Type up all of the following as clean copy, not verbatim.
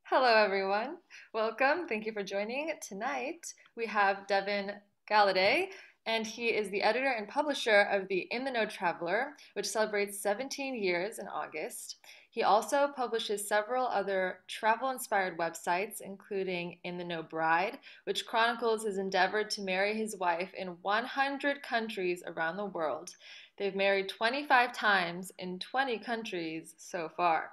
Hello, everyone. Welcome. Thank you for joining. Tonight, we have Devin Galaudet, and he is the editor and publisher of the In the Know Traveler, which celebrates 17 years in August. He also publishes several other travel-inspired websites, including In the Know Bride, which chronicles his endeavor to marry his wife in 100 countries around the world. They've married 25 times in 20 countries so far.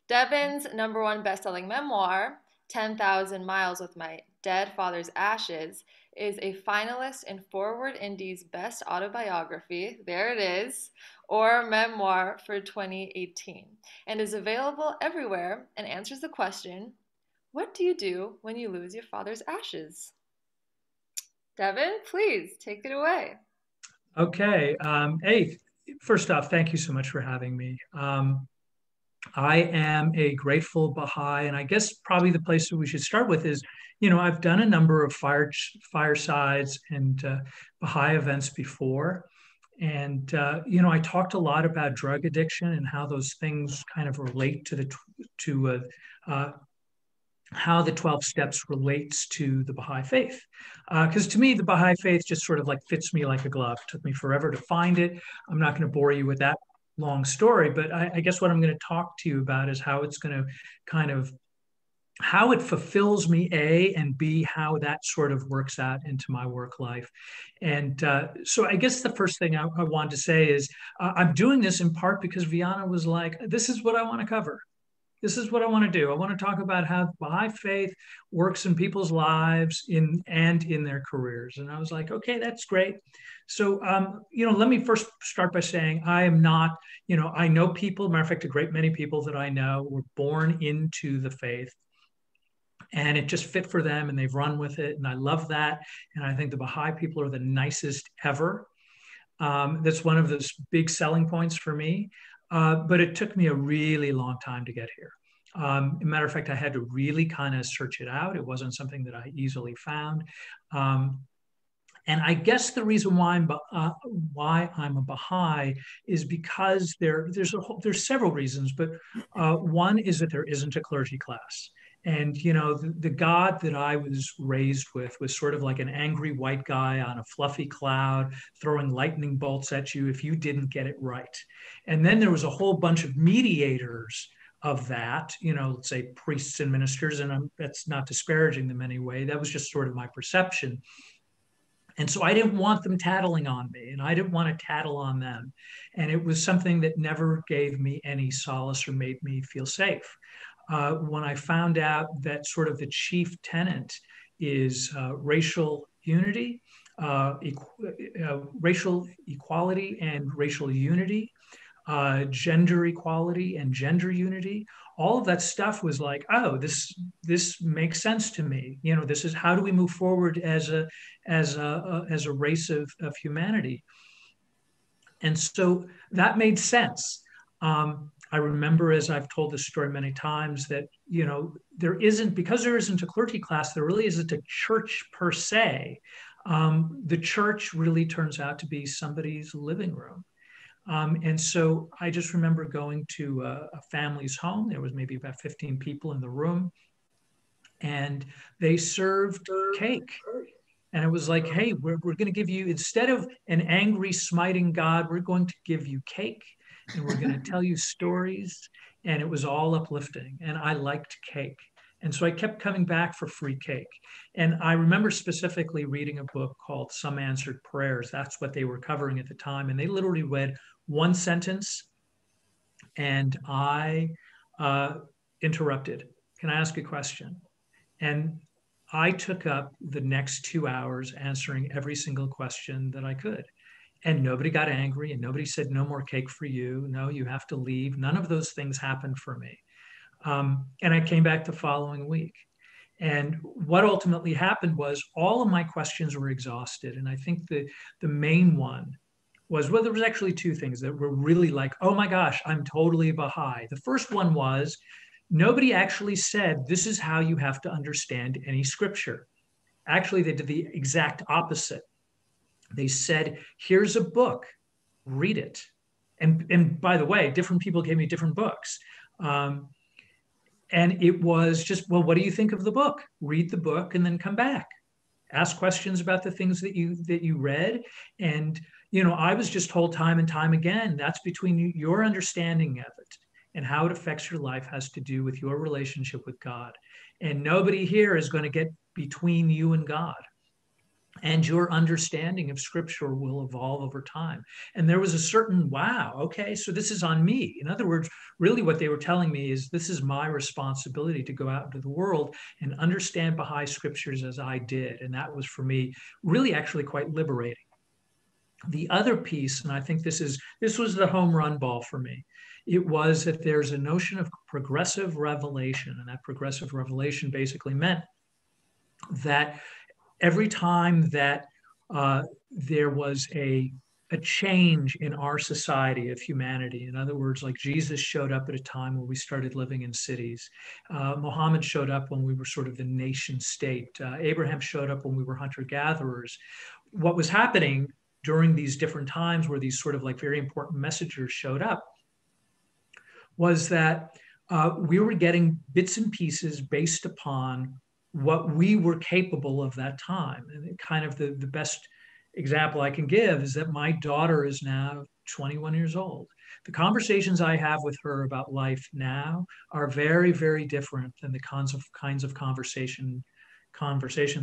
Devin's number one best-selling memoir, 10,000 Miles with My Dead Father's Ashes, is a finalist in Forward Indy's Best Autobiography, there it is, or Memoir for 2018, and is available everywhere and answers the question, what do you do when you lose your father's ashes? Devin, please take it away. Okay. Hey, first off, thank you so much for having me. I am a grateful Baha'i, and I guess probably the place that we should start with is, I've done a number of firesides and Baha'i events before. And, I talked a lot about drug addiction and how those things kind of relate to how the 12 steps relates to the Baha'i faith. Because to me, the Baha'i faith just sort of like fits me like a glove. It took me forever to find it. I'm not going to bore you with that long story, but I guess what I'm going to talk to you about is how it's going to kind of how it fulfills me, A, and B, how that sort of works out into my work life. And so I guess the first thing I wanted to say is I'm doing this in part because Viana was like, this is what I want to cover. This is what I want to do. I want to talk about how Baha'i faith works in people's lives and in their careers. And I was like, okay, that's great. So, let me first start by saying I am not, I know people, matter of fact, a great many people that I know were born into the faith and it just fit for them and they've run with it. And I love that. And I think the Baha'i people are the nicest ever. That's one of those big selling points for me. But it took me a really long time to get here. As a matter of fact, I had to really kind of search it out. It wasn't something that I easily found. And I guess the reason why I'm a Baha'i is because there's several reasons, but one is that there isn't a clergy class. And the God that I was raised with was sort of like an angry white guy on a fluffy cloud, throwing lightning bolts at you if you didn't get it right. And then there was a whole bunch of mediators of that, let's say priests and ministers, and that's not disparaging them anyway. That was just sort of my perception. And so I didn't want them tattling on me, and I didn't want to tattle on them. And it was something that never gave me any solace or made me feel safe. When I found out that sort of the chief tenet is racial unity, racial equality and racial unity, gender equality and gender unity, all of that stuff was like, oh, this makes sense to me. This is how do we move forward as a race of humanity. And so that made sense. I remember, as I've told this story many times, that there isn't a clergy class, there really isn't a church per se. The church really turns out to be somebody's living room. And so I just remember going to a family's home. There was maybe about 15 people in the room, and they served cake. And it was like, hey, we're going to give you, instead of an angry, smiting God, we're going to give you cake and we're going to tell you stories. And it was all uplifting. And I liked cake. And so I kept coming back for free cake. And I remember specifically reading a book called Some Answered Prayers. That's what they were covering at the time. And they literally read one sentence and I interrupted. Can I ask a question? And I took up the next 2 hours answering every single question that I could. And nobody got angry and nobody said, no more cake for you. No, you have to leave. None of those things happened for me. And I came back the following week. And what ultimately happened was all of my questions were exhausted. And I think the main one was, well, there was actually two things that were really like, oh my gosh, I'm totally Baha'i. The first one was, nobody actually said, this is how you have to understand any scripture. Actually, they did the exact opposite. They said, here's a book, read it. And by the way, different people gave me different books. And it was just, well, what do you think of the book? Read the book and then come back. Ask questions about the things that you read. And, I was just told time and time again, that's between your understanding of it and how it affects your life has to do with your relationship with God. And nobody here is going to get between you and God. And your understanding of scripture will evolve over time. And there was a certain, wow, okay, so this is on me. In other words, really what they were telling me is this is my responsibility to go out into the world and understand Baha'i scriptures as I did. And that was for me really actually quite liberating. The other piece, and I think this was the home run ball for me, it was that there's a notion of progressive revelation. And that progressive revelation basically meant that every time that there was a change in our society of humanity. In other words, like Jesus showed up at a time where we started living in cities. Muhammad showed up when we were sort of the nation state. Abraham showed up when we were hunter-gatherers. What was happening during these different times where these sort of like very important messengers showed up was that we were getting bits and pieces based upon what we were capable of that time. And kind of the best example I can give is that my daughter is now 21 years old. The conversations I have with her about life now are very, very different than the kinds of conversations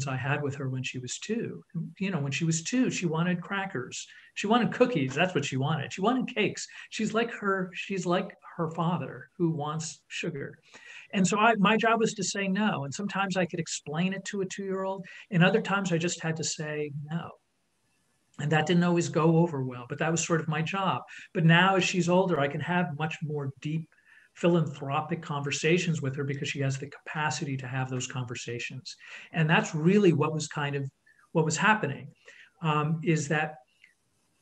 I had with her when she was two. When she was two, she wanted crackers. She wanted cookies. That's what she wanted. She wanted cakes. She's like her father who wants sugar. And so my job was to say no. And sometimes I could explain it to a 2-year-old. And other times I just had to say no. And that didn't always go over well, but that was sort of my job. But now as she's older, I can have much more deep philanthropic conversations with her because she has the capacity to have those conversations. And that's really what was happening, is that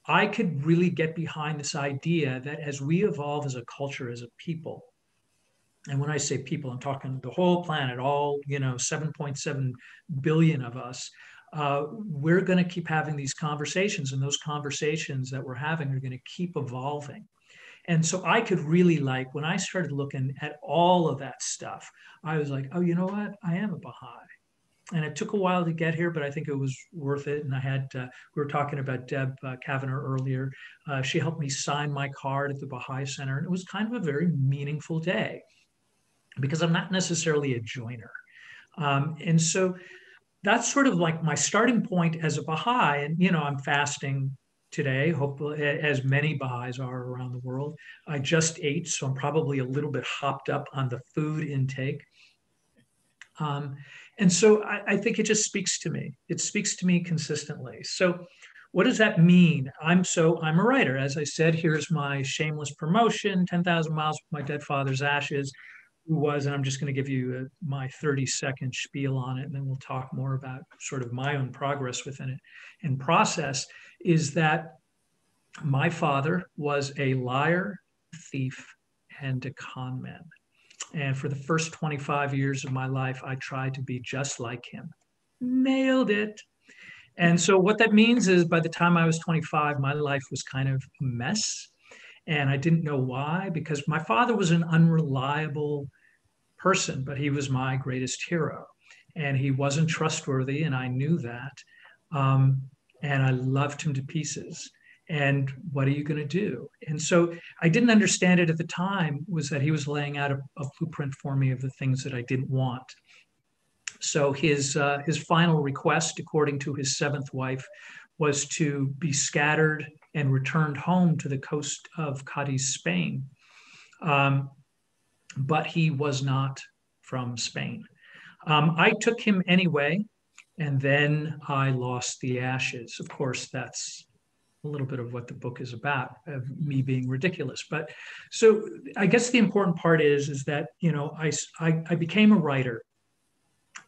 I could really get behind this idea that as we evolve as a culture, as a people, and when I say people, I'm talking the whole planet, all 7.7 billion of us, we're going to keep having these conversations, and those conversations that we're having are going to keep evolving. And so I could really when I started looking at all of that stuff, I was like, oh, you know what? I am a Baha'i. And it took a while to get here, but I think it was worth it. And we were talking about Deb Kavanagh earlier. She helped me sign my card at the Baha'i Center. And it was kind of a very meaningful day because I'm not necessarily a joiner. And so that's sort of like my starting point as a Baha'i. And, I'm fasting today, hopefully, as many Baha'is are around the world. I just ate, so I'm probably a little bit hopped up on the food intake. And so I think it just speaks to me. It speaks to me consistently. So what does that mean? I'm a writer. As I said, here's my shameless promotion, 10,000 Miles with My Dead Father's Ashes, and I'm just going to give you my 30-second spiel on it, and then we'll talk more about sort of my own progress within it and process, is that my father was a liar, thief, and a con man. And for the first 25 years of my life, I tried to be just like him. Nailed it. And so what that means is by the time I was 25, my life was kind of a mess. And I didn't know why, because my father was an unreliable person, but he was my greatest hero. And he wasn't trustworthy, and I knew that. And I loved him to pieces. And what are you going to do? And so I didn't understand it at the time, was that he was laying out a blueprint for me of the things that I didn't want. So his final request, according to his seventh wife, was to be scattered and returned home to the coast of Cadiz, Spain. But he was not from Spain. I took him anyway, and then I lost the ashes. Of course, that's a little bit of what the book is about, of me being ridiculous. But so I guess the important part is that, I became a writer.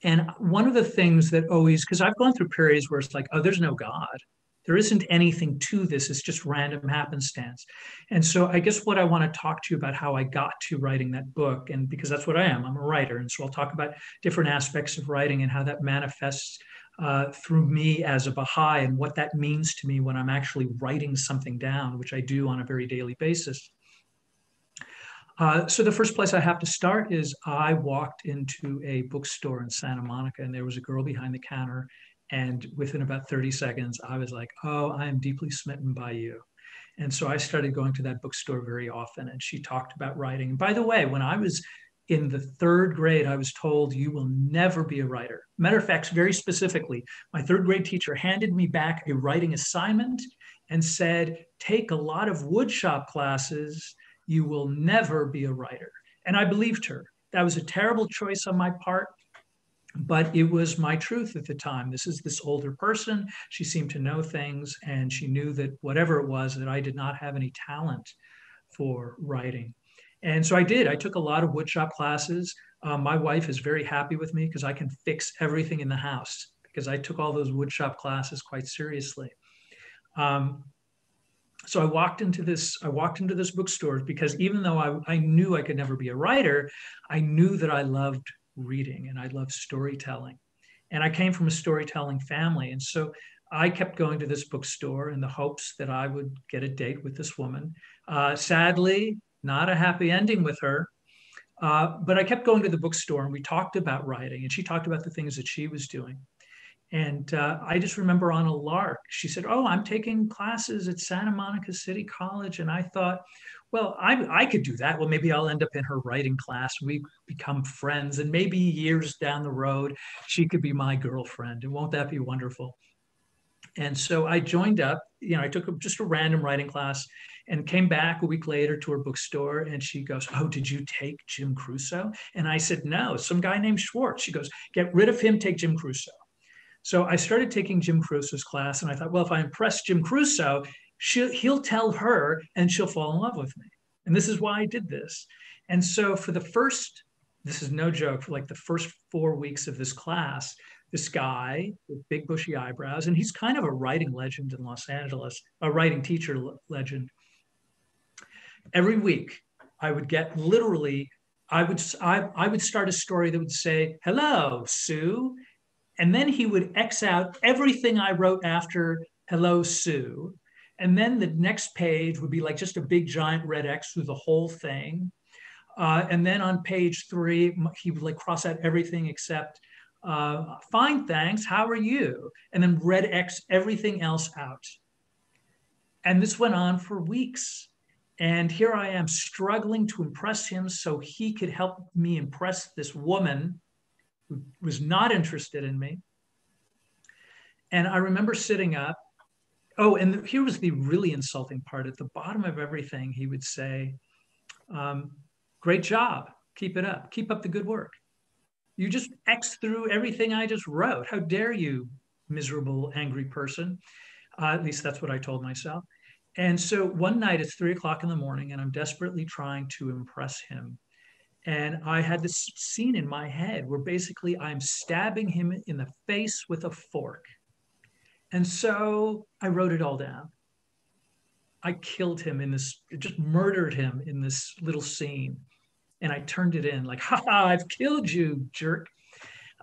And one of the things that always, because I've gone through periods where it's like, oh, there's no God. There isn't anything to this. It's just random happenstance. And so I guess what I want to talk to you about how I got to writing that book, and because that's what I am, I'm a writer. And so I'll talk about different aspects of writing and how that manifests through me as a Baha'i, and what that means to me when I'm actually writing something down, which I do on a very daily basis. So the first place I have to start is I walked into a bookstore in Santa Monica, and there was a girl behind the counter. And within about 30 seconds, I was like, oh, I am deeply smitten by you. And so I started going to that bookstore very often. And she talked about writing. And by the way, when I was in the third grade, I was told, you will never be a writer. Matter of fact, very specifically, my third grade teacher handed me back a writing assignment and said, take a lot of woodshop classes. You will never be a writer. And I believed her. That was a terrible choice on my part, but it was my truth at the time. This is this older person. She seemed to know things, and she knew that whatever it was, that I did not have any talent for writing. And so I did. I took a lot of woodshop classes. My wife is very happy with me because I can fix everything in the house because I took all those woodshop classes quite seriously. Um, so I walked into this bookstore because even though I knew I could never be a writer, I knew that I loved reading and I loved storytelling. And I came from a storytelling family. And so I kept going to this bookstore in the hopes that I would get a date with this woman. Sadly, not a happy ending with her. But I kept going to the bookstore and we talked about writing and she talked about the things that she was doing. And I just remember on a lark, she said, oh, I'm taking classes at Santa Monica City College. And I thought, well, I could do that. Well, maybe I'll end up in her writing class. We become friends. And maybe years down the road, she could be my girlfriend. And won't that be wonderful? And so I joined up, I took just a random writing class and came back a week later to her bookstore. And she goes, oh, did you take Jim Crusoe? And I said, no, some guy named Schwartz. She goes, get rid of him, take Jim Crusoe. So I started taking Jim Crusoe's class, and I thought, well, if I impress Jim Crusoe, he'll tell her and she'll fall in love with me. And this is why I did this. And so this is no joke, for like the first 4 weeks of this class, this guy with big bushy eyebrows, and he's kind of a writing legend in Los Angeles, a writing teacher legend. Every week, I would get literally, I would start a story that would say, hello, Sue. And then he would X out everything I wrote after Hello, Sue. And then the next page would be like just a big giant red X through the whole thing. And then on page 3, he would like cross out everything except fine, thanks, how are you? And then red X everything else out. And this went on for weeks. And here I am struggling to impress him so he could help me impress this woman who was not interested in me. And I remember sitting up. Oh, and here was the really insulting part. At the bottom of everything, he would say, great job. Keep it up. Keep up the good work. You just X through everything I just wrote. How dare you, miserable, angry person? At least that's what I told myself. And so one night it's 3 o'clock in the morning and I'm desperately trying to impress him. And I had this scene in my head where basically I'm stabbing him in the face with a fork. And so I wrote it all down. I killed him just murdered him in this little scene. And I turned it in like, ha ha, I've killed you, jerk.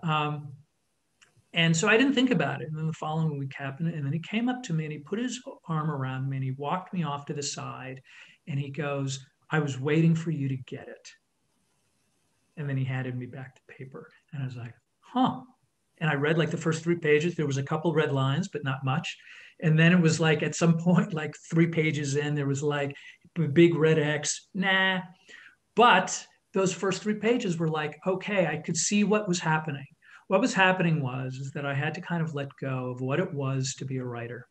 And so I didn't think about it. And then the following week happened. And then he came up to me and he put his arm around me and he walked me off to the side. And he goes, I was waiting for you to get it. And then he handed me back the paper. And I was like, huh. And I read like the first 3 pages. There was a couple red lines, but not much. And then it was like at some point, like 3 pages in, there was like a big red X. Nah. But those first 3 pages were like, okay, I could see what was happening. What was happening was that I had to kind of let go of what it was to be a writer.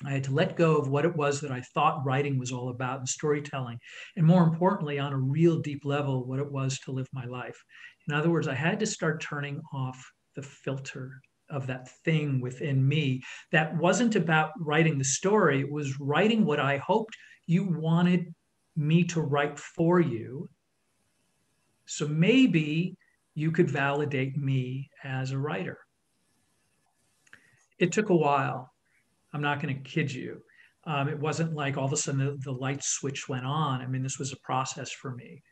I had to let go of what it was that I thought writing was all about and storytelling. And more importantly, on a real deep level, what it was to live my life. In other words, I had to start turning off the filter of that thing within me that wasn't about writing the story. It was writing what I hoped you wanted me to write for you. So maybe you could validate me as a writer. It took a while. I'm not going to kid you. It wasn't like all of a sudden the light switch went on. I mean, this was a process for me.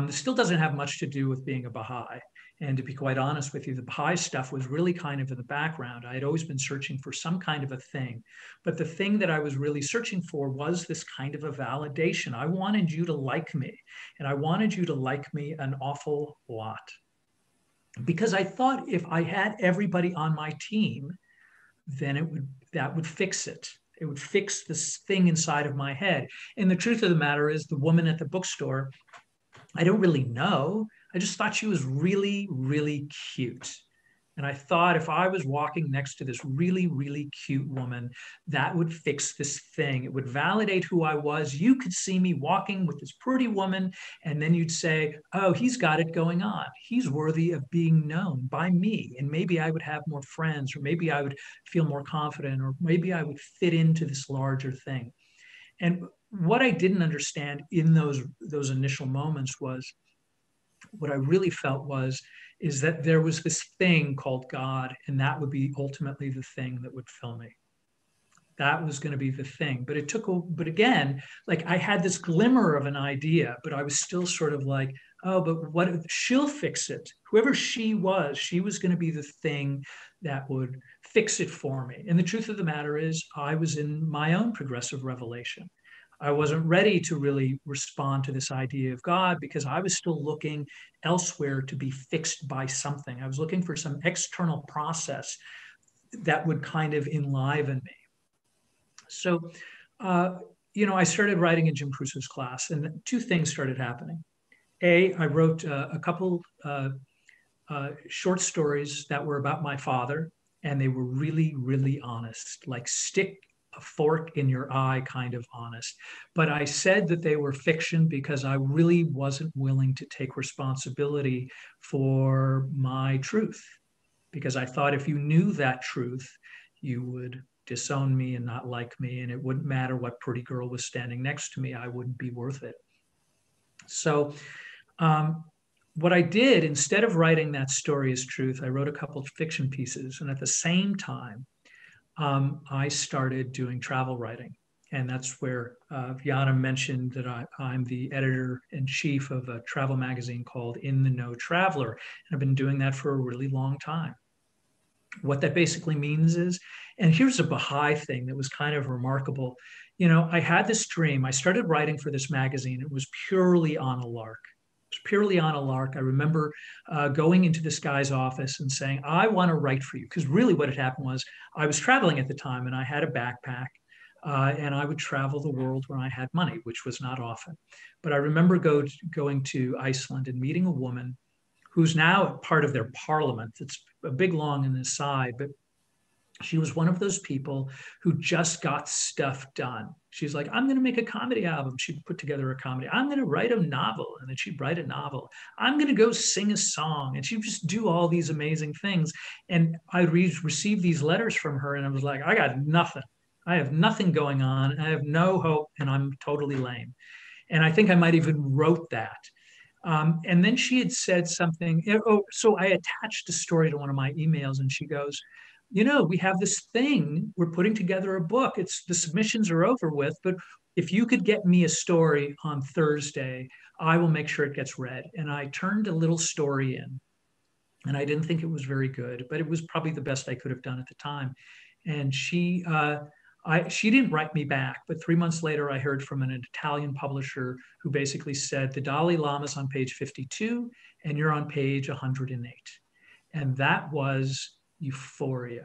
This still doesn't have much to do with being a Baha'i. And to be quite honest with you, the Baha'i stuff was really kind of in the background. I had always been searching for some kind of a thing. But the thing that I was really searching for was this kind of a validation. I wanted you to like me, and I wanted you to like me an awful lot. Because I thought if I had everybody on my team, then that would fix it. It would fix this thing inside of my head. And the truth of the matter is, the woman at the bookstore, I don't really know. I just thought she was really, really cute. And I thought if I was walking next to this really, really cute woman, that would fix this thing. It would validate who I was. You could see me walking with this pretty woman, and then you'd say, oh, he's got it going on. He's worthy of being known by me. And maybe I would have more friends, or maybe I would feel more confident, or maybe I would fit into this larger thing. And what I didn't understand in those initial moments was, what I really felt is that there was this thing called God, and that would be ultimately the thing that would fill me. That was going to be the thing. But again, like, I had this glimmer of an idea, but I was still sort of like, oh, but what if she'll fix it? Whoever she was going to be the thing that would fix it for me. And the truth of the matter is, I was in my own progressive revelation. I wasn't ready to really respond to this idea of God because I was still looking elsewhere to be fixed by something. I was looking for some external process that would kind of enliven me. So, I started writing in Jim Crusoe's class, and two things started happening. I wrote a couple short stories that were about my father, and they were really, really honest, like stick a fork in your eye kind of honest. But I said that they were fiction because I really wasn't willing to take responsibility for my truth. Because I thought if you knew that truth, you would disown me and not like me, and it wouldn't matter what pretty girl was standing next to me, I wouldn't be worth it. So, what I did, instead of writing that story as truth, I wrote a couple of fiction pieces. And at the same time, I started doing travel writing. And that's where Viana mentioned that I'm the editor in chief of a travel magazine called In the Know Traveler. And I've been doing that for a really long time. What that basically means is, and here's a Baha'i thing that was kind of remarkable. I had this dream. I started writing for this magazine. It was purely on a lark. It was purely on a lark. I remember going into this guy's office and saying, I want to write for you. Because really what had happened was, I was traveling at the time, and I had a backpack. And I would travel the world when I had money, which was not often. But I remember going to Iceland and meeting a woman who's now part of their parliament. It's a big long in the side, but she was one of those people who just got stuff done. She's like, I'm going to make a comedy album. She'd put together a comedy. I'm going to write a novel. And then she'd write a novel. I'm going to go sing a song. And she'd just do all these amazing things. And I received these letters from her, and I was like, I got nothing. I have nothing going on. I have no hope, and I'm totally lame. And I think I might even wrote that. And then she had said something. So I attached a story to one of my emails, and she goes, we have this thing. We're putting together a book. The submissions are over with, but if you could get me a story on Thursday, I will make sure it gets read. And I turned a little story in, and I didn't think it was very good, but it was probably the best I could have done at the time. And she didn't write me back, but 3 months later, I heard from an Italian publisher who basically said, the Dalai Lama's on page 52, and you're on page 108. And that was euphoria.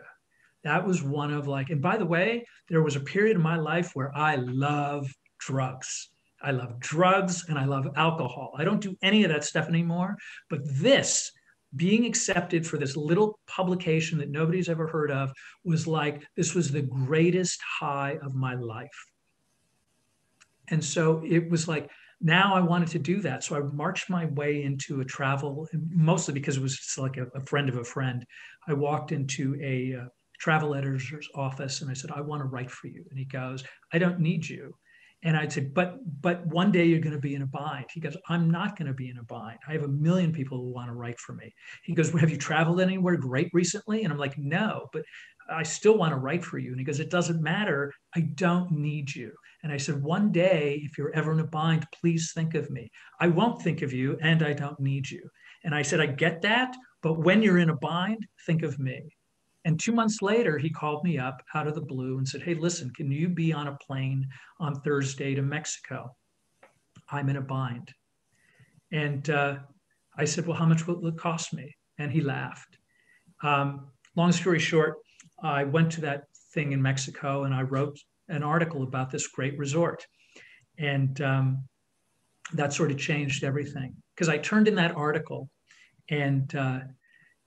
That was one of and by the way, there was a period in my life where I love drugs. I love drugs and I love alcohol. I don't do any of that stuff anymore, but being accepted for this little publication that nobody's ever heard of this was the greatest high of my life. And so it was now I wanted to do that. So I marched my way into a travel, mostly because it was just like a friend of a friend. I walked into a travel editor's office and I said, I want to write for you. And he goes, I don't need you. And I'd say, but one day you're going to be in a bind. He goes, I'm not going to be in a bind. I have a million people who want to write for me. He goes, well, have you traveled anywhere great recently? And I'm like, no, but I still want to write for you. And he goes, it doesn't matter. I don't need you. And I said, one day, if you're ever in a bind, please think of me. I won't think of you, and I don't need you. And I said, I get that, but when you're in a bind, think of me. And 2 months later, he called me up out of the blue and said, hey, listen, can you be on a plane on Thursday to Mexico? I'm in a bind. And I said, well, how much will it cost me? And he laughed. Long story short, I went to that thing in Mexico and I wrote an article about this great resort. And that sort of changed everything because I turned in that article and,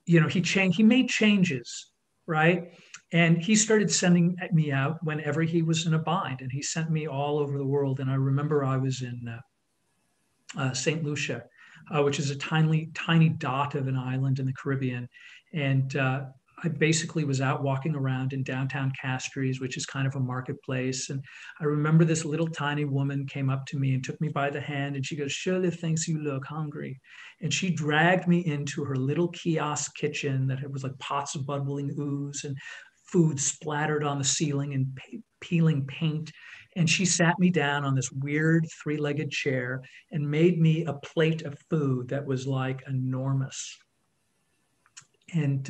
he made changes, right? And he started sending me out whenever he was in a bind. And he sent me all over the world. And I remember I was in St. Lucia, which is a tiny, tiny dot of an island in the Caribbean. And I basically was out walking around in downtown Castries, which is kind of a marketplace. And I remember this little tiny woman came up to me and took me by the hand. And she goes, Shirley thinks you look hungry. And she dragged me into her little kiosk kitchen that was like pots of bubbling ooze and food splattered on the ceiling and peeling paint. And she sat me down on this weird three-legged chair and made me a plate of food that was like enormous. And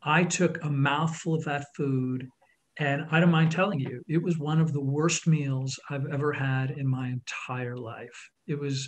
I took a mouthful of that food, and I don't mind telling you, it was one of the worst meals I've ever had in my entire life. It was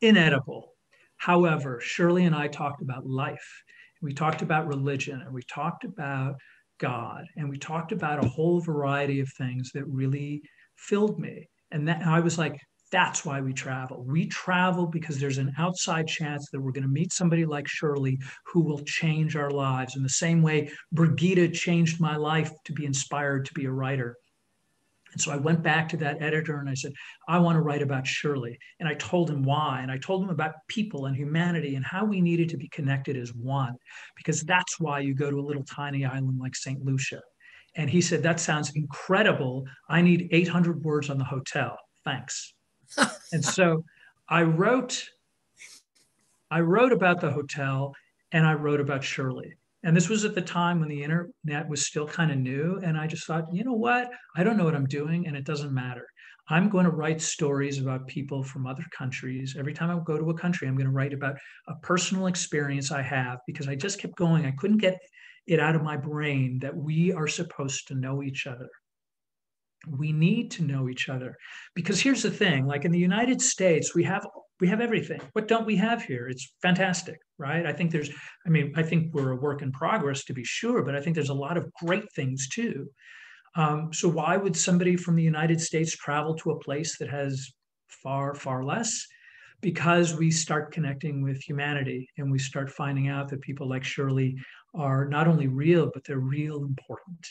inedible. However, Shirley and I talked about life. We talked about religion, and we talked about God, and we talked about a whole variety of things that really filled me. And I was like, that's why we travel. We travel because there's an outside chance that we're going to meet somebody like Shirley who will change our lives in the same way Brigida changed my life to be inspired to be a writer. And so I went back to that editor and I said, I want to write about Shirley. And I told him why. And I told him about people and humanity and how we needed to be connected as one, because that's why you go to a little tiny island like St. Lucia. And he said, that sounds incredible. I need 800 words on the hotel. Thanks. And so I wrote about the hotel and I wrote about Shirley. And this was at the time when the internet was still kind of new. And I just thought, you know what? I don't know what I'm doing and it doesn't matter. I'm going to write stories about people from other countries. Every time I go to a country, I'm going to write about a personal experience I have because I just kept going. I couldn't get it out of my brain that we are supposed to know each other. We need to know each other because here's the thing, like in the United States, we have everything. What don't we have here? It's fantastic, right? I think we're a work in progress to be sure, but I think there's a lot of great things too. So why would somebody from the United States travel to a place that has far, far less? Because we start connecting with humanity and we start finding out that people like Shirley are not only real, but they're real important.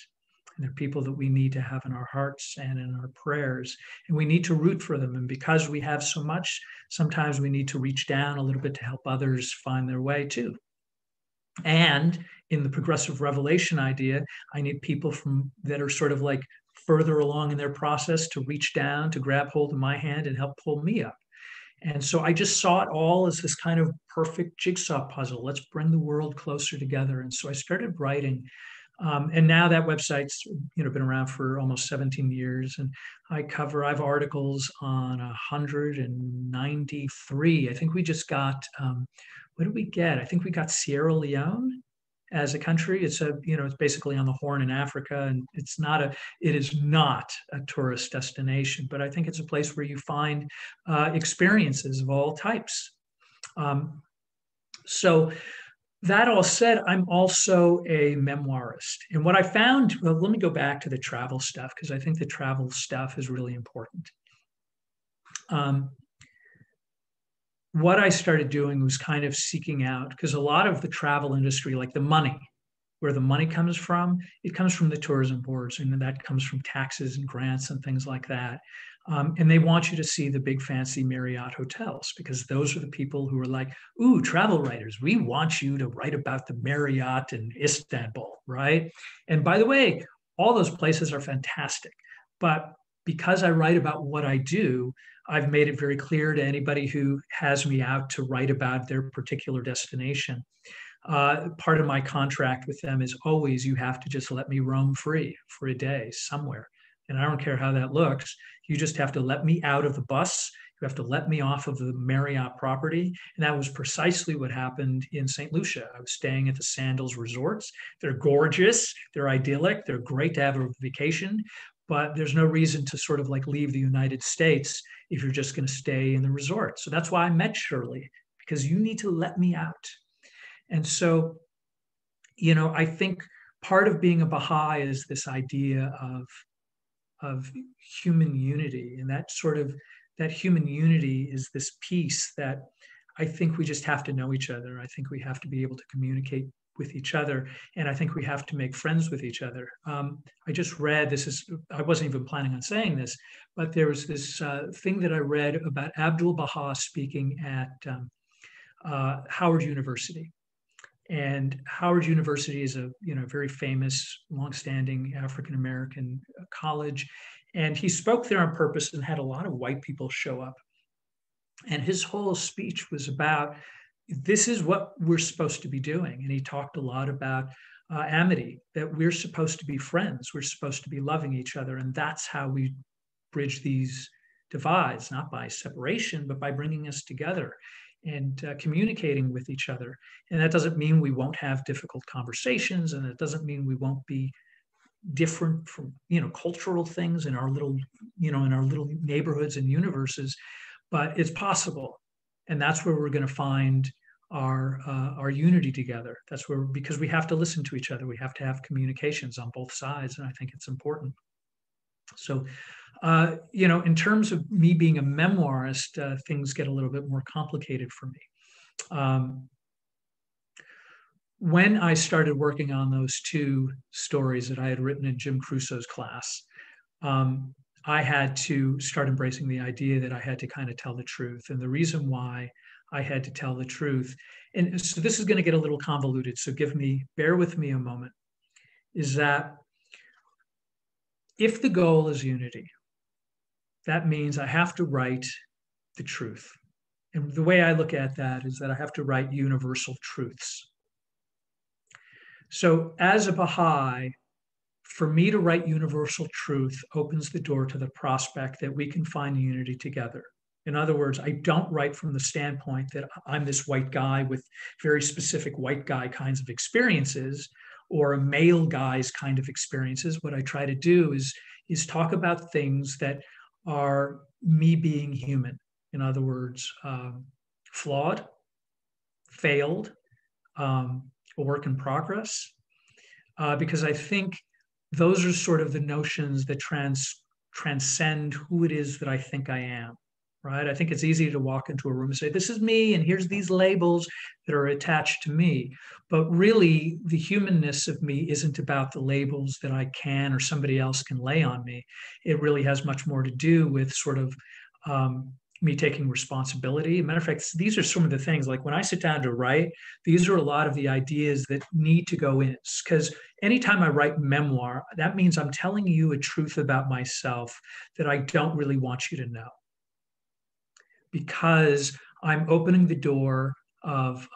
And they're people that we need to have in our hearts and in our prayers. And we need to root for them. And because we have so much, sometimes we need to reach down a little bit to help others find their way too. And in the progressive revelation idea, I need people that are sort of like further along in their process to reach down, to grab hold of my hand and help pull me up. And so I just saw it all as this kind of perfect jigsaw puzzle. Let's bring the world closer together. And so I started writing. And now that website's been around for almost 17 years, and I have articles on 193. I think we just got what did we get? I think we got Sierra Leone as a country. It's basically on the Horn in Africa, and it is not a tourist destination, but I think it's a place where you find experiences of all types. So that all said, I'm also a memoirist. And what I found, well, let me go back to the travel stuff, because I think the travel stuff is really important. What I started doing was kind of seeking out, because a lot of the travel industry, like the money, where the money comes from, it comes from the tourism boards, and that comes from taxes and grants and things like that. And they want you to see the big fancy Marriott hotels because those are the people who are like, ooh, travel writers, we want you to write about the Marriott in Istanbul, right? And by the way, all those places are fantastic. But because I write about what I do, I've made it very clear to anybody who has me out to write about their particular destination Part of my contract with them is always you have to just let me roam free for a day somewhere. And I don't care how that looks. You just have to let me out of the bus. You have to let me off of the Marriott property. And that was precisely what happened in St. Lucia. I was staying at the Sandals resorts. They're gorgeous, they're idyllic, they're great to have a vacation, but there's no reason to sort of like leave the United States if you're just going to stay in the resort. So that's why I met Shirley, because you need to let me out. And so, I think part of being a Baha'i is this idea of human unity. And that human unity is this piece that I think we just have to know each other. I think we have to be able to communicate with each other. And I think we have to make friends with each other. I just read, I wasn't even planning on saying this, but there was this thing that I read about Abdul Baha speaking at Howard University. And Howard University is a very famous, longstanding African American college. And he spoke there on purpose and had a lot of white people show up. And his whole speech was about this is what we're supposed to be doing. And he talked a lot about amity, that we're supposed to be friends, we're supposed to be loving each other, and that's how we bridge these divides, not by separation, but by bringing us together and communicating with each other. And that doesn't mean we won't have difficult conversations, and it doesn't mean we won't be different from cultural things in our little neighborhoods and universes, but it's possible. And that's where we're going to find our unity together. That's where, because we have to listen to each other, we have to have communications on both sides, and I think it's important. So in terms of me being a memoirist, things get a little bit more complicated for me. When I started working on those two stories that I had written in Jim Crusoe's class, I had to start embracing the idea that I had to kind of tell the truth. And the reason why I had to tell the truth, and so this is going to get a little convoluted, so bear with me a moment, is that if the goal is unity, that means I have to write the truth. And the way I look at that is that I have to write universal truths. So as a Baha'i, for me to write universal truth opens the door to the prospect that we can find unity together. In other words, I don't write from the standpoint that I'm this white guy with very specific white guy kinds of experiences or a male guy's kind of experiences. What I try to do is talk about things that are me being human. In other words, flawed, failed, a work in progress, because I think those are sort of the notions that transcend who it is that I think I am, right? I think it's easy to walk into a room and say, this is me, and here's these labels that are attached to me. But really, the humanness of me isn't about the labels that I can or somebody else can lay on me. It really has much more to do with sort of me taking responsibility. Matter of fact, these are some of the things, like when I sit down to write, these are a lot of the ideas that need to go in. Because anytime I write memoir, that means I'm telling you a truth about myself that I don't really want you to know. Because I'm opening the door of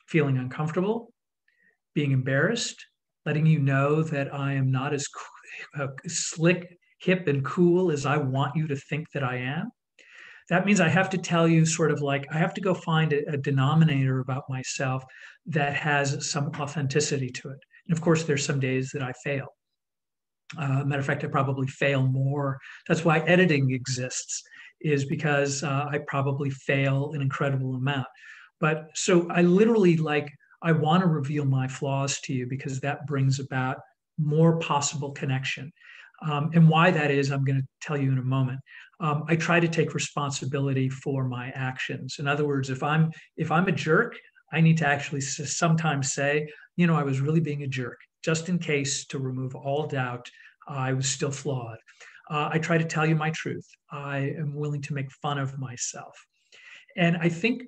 feeling uncomfortable, being embarrassed, letting you know that I am not as slick, hip, and cool as I want you to think that I am. That means I have to tell you sort of like, I have to go find a denominator about myself that has some authenticity to it. And of course, there's some days that I fail. Matter of fact, I probably fail more. That's why editing exists, is because I probably fail an incredible amount. But so I literally I want to reveal my flaws to you because that brings about more possible connection. And why that is, I'm going to tell you in a moment. I try to take responsibility for my actions. In other words, if I'm a jerk, I need to actually sometimes say, I was really being a jerk, just in case, to remove all doubt, I was still flawed. I try to tell you my truth. I am willing to make fun of myself. And I think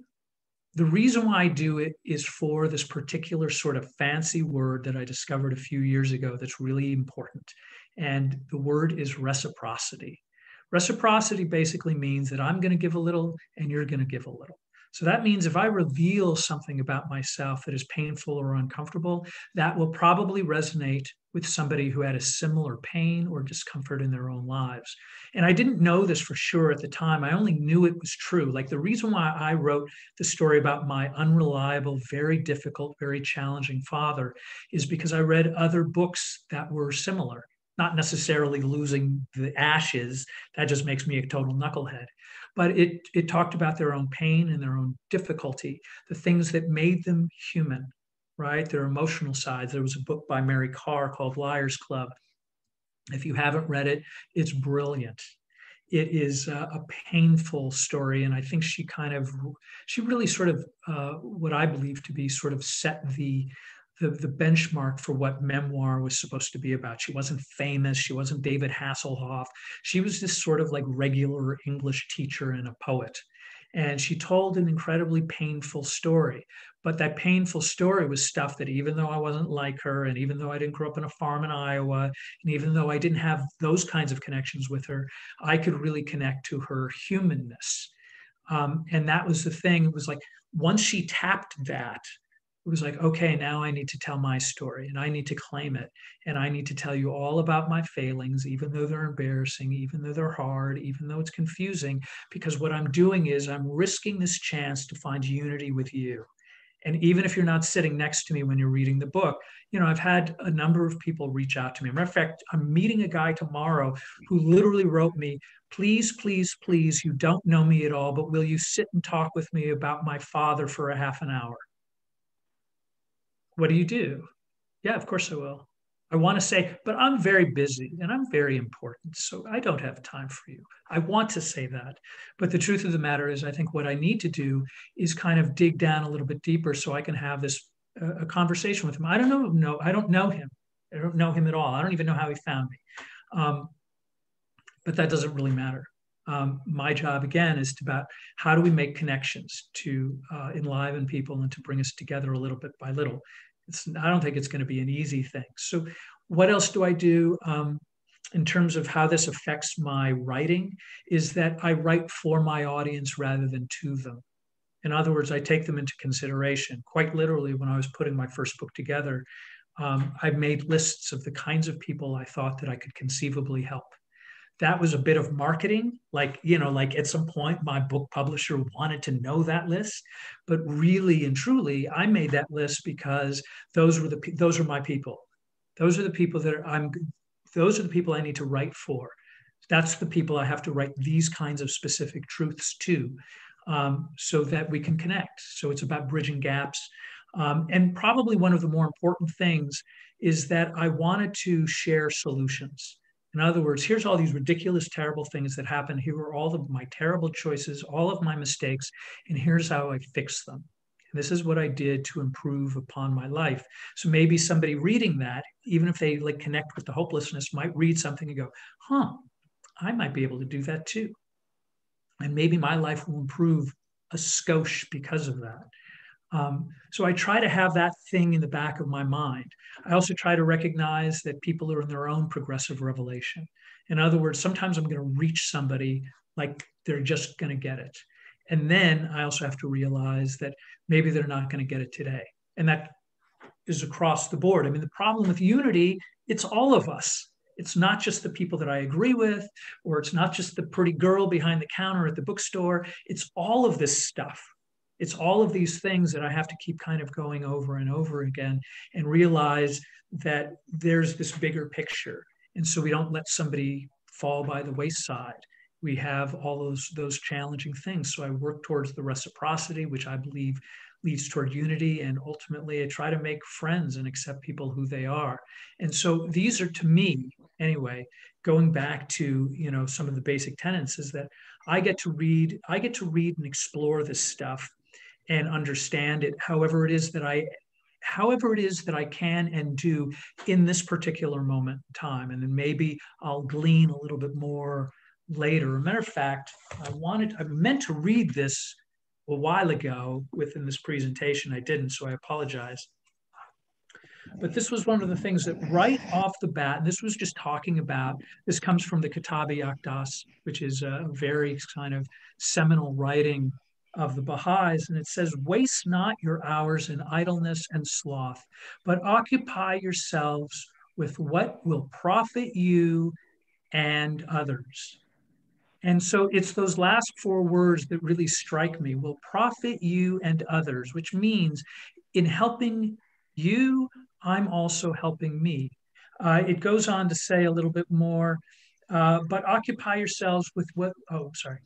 the reason why I do it is for this particular sort of fancy word that I discovered a few years ago that's really important. And the word is reciprocity. Reciprocity basically means that I'm going to give a little and you're going to give a little. So that means if I reveal something about myself that is painful or uncomfortable, that will probably resonate with somebody who had a similar pain or discomfort in their own lives. And I didn't know this for sure at the time. I only knew it was true. Like the reason why I wrote the story about my unreliable, very difficult, very challenging father is because I read other books that were similar. Not necessarily losing the ashes, that just makes me a total knucklehead. But it talked about their own pain and their own difficulty, the things that made them human, right? Their emotional sides. There was a book by Mary Karr called Liar's Club. If you haven't read it, it's brilliant. It is a painful story, and I think she really sort of what I believe to be sort of set the benchmark for what memoir was supposed to be about. She wasn't famous. She wasn't David Hasselhoff. She was this sort of like regular English teacher and a poet. And she told an incredibly painful story. But that painful story was stuff that even though I wasn't like her, and even though I didn't grow up in a farm in Iowa, and even though I didn't have those kinds of connections with her, I could really connect to her humanness. And that was the thing. It was like once she tapped that, it was like, okay, now I need to tell my story and I need to claim it. And I need to tell you all about my failings, even though they're embarrassing, even though they're hard, even though it's confusing, because what I'm doing is I'm risking this chance to find unity with you. And even if you're not sitting next to me when you're reading the book, I've had a number of people reach out to me. Matter of fact, I'm meeting a guy tomorrow who literally wrote me, please, please, please, you don't know me at all, but will you sit and talk with me about my father for a half an hour? What do you do? Yeah, of course I will. I want to say, but I'm very busy and I'm very important. So I don't have time for you. I want to say that. But the truth of the matter is, I think what I need to do is kind of dig down a little bit deeper so I can have this a conversation with him. I don't know. No, I don't know him. I don't know him at all. I don't even know how he found me. Um, but that doesn't really matter. My job again is about how do we make connections to enliven people and to bring us together a little bit by little. I don't think it's going to be an easy thing. So, what else do I do in terms of how this affects my writing? Is that I write for my audience rather than to them. In other words, I take them into consideration. Quite literally, when I was putting my first book together, I made lists of the kinds of people I thought that I could conceivably help. That was a bit of marketing. Like at some point, my book publisher wanted to know that list. But really and truly, I made that list because those are my people. Those are the people those are the people I need to write for. That's the people I have to write these kinds of specific truths to, so that we can connect. So it's about bridging gaps. And probably one of the more important things is that I wanted to share solutions. In other words, here's all these ridiculous, terrible things that happen. Here are all of my terrible choices, all of my mistakes, and here's how I fix them. And this is what I did to improve upon my life. So maybe somebody reading that, even if they like connect with the hopelessness, might read something and go, huh, I might be able to do that too. And maybe my life will improve a skosh because of that. So I try to have that thing in the back of my mind. I also try to recognize that people are in their own progressive revelation. In other words, sometimes I'm going to reach somebody like they're just going to get it. And then I also have to realize that maybe they're not going to get it today. And that is across the board. I mean, the problem with unity, it's all of us. It's not just the people that I agree with, or it's not just the pretty girl behind the counter at the bookstore. It's all of this stuff. It's all of these things that I have to keep kind of going over and over again and realize that there's this bigger picture. And so we don't let somebody fall by the wayside. We have all those challenging things. So I work towards the reciprocity, which I believe leads toward unity. And ultimately, I try to make friends and accept people who they are. And so these are, to me, anyway, going back to some of the basic tenets, is that I get to read and explore this stuff and understand it however it is that I can and do in this particular moment in time. And then maybe I'll glean a little bit more later. As a matter of fact, I meant to read this a while ago within this presentation. I didn't, so I apologize. But this was one of the things that right off the bat, and this was just talking about, this comes from the Kitab-i Aqdas, which is a very kind of seminal writing of the Baha'is, and it says, "Waste not your hours in idleness and sloth, but occupy yourselves with what will profit you and others." And so it's those last four words that really strike me: will profit you and others, which means in helping you, I'm also helping me. It goes on to say a little bit more, but occupy yourselves with what, oh, sorry.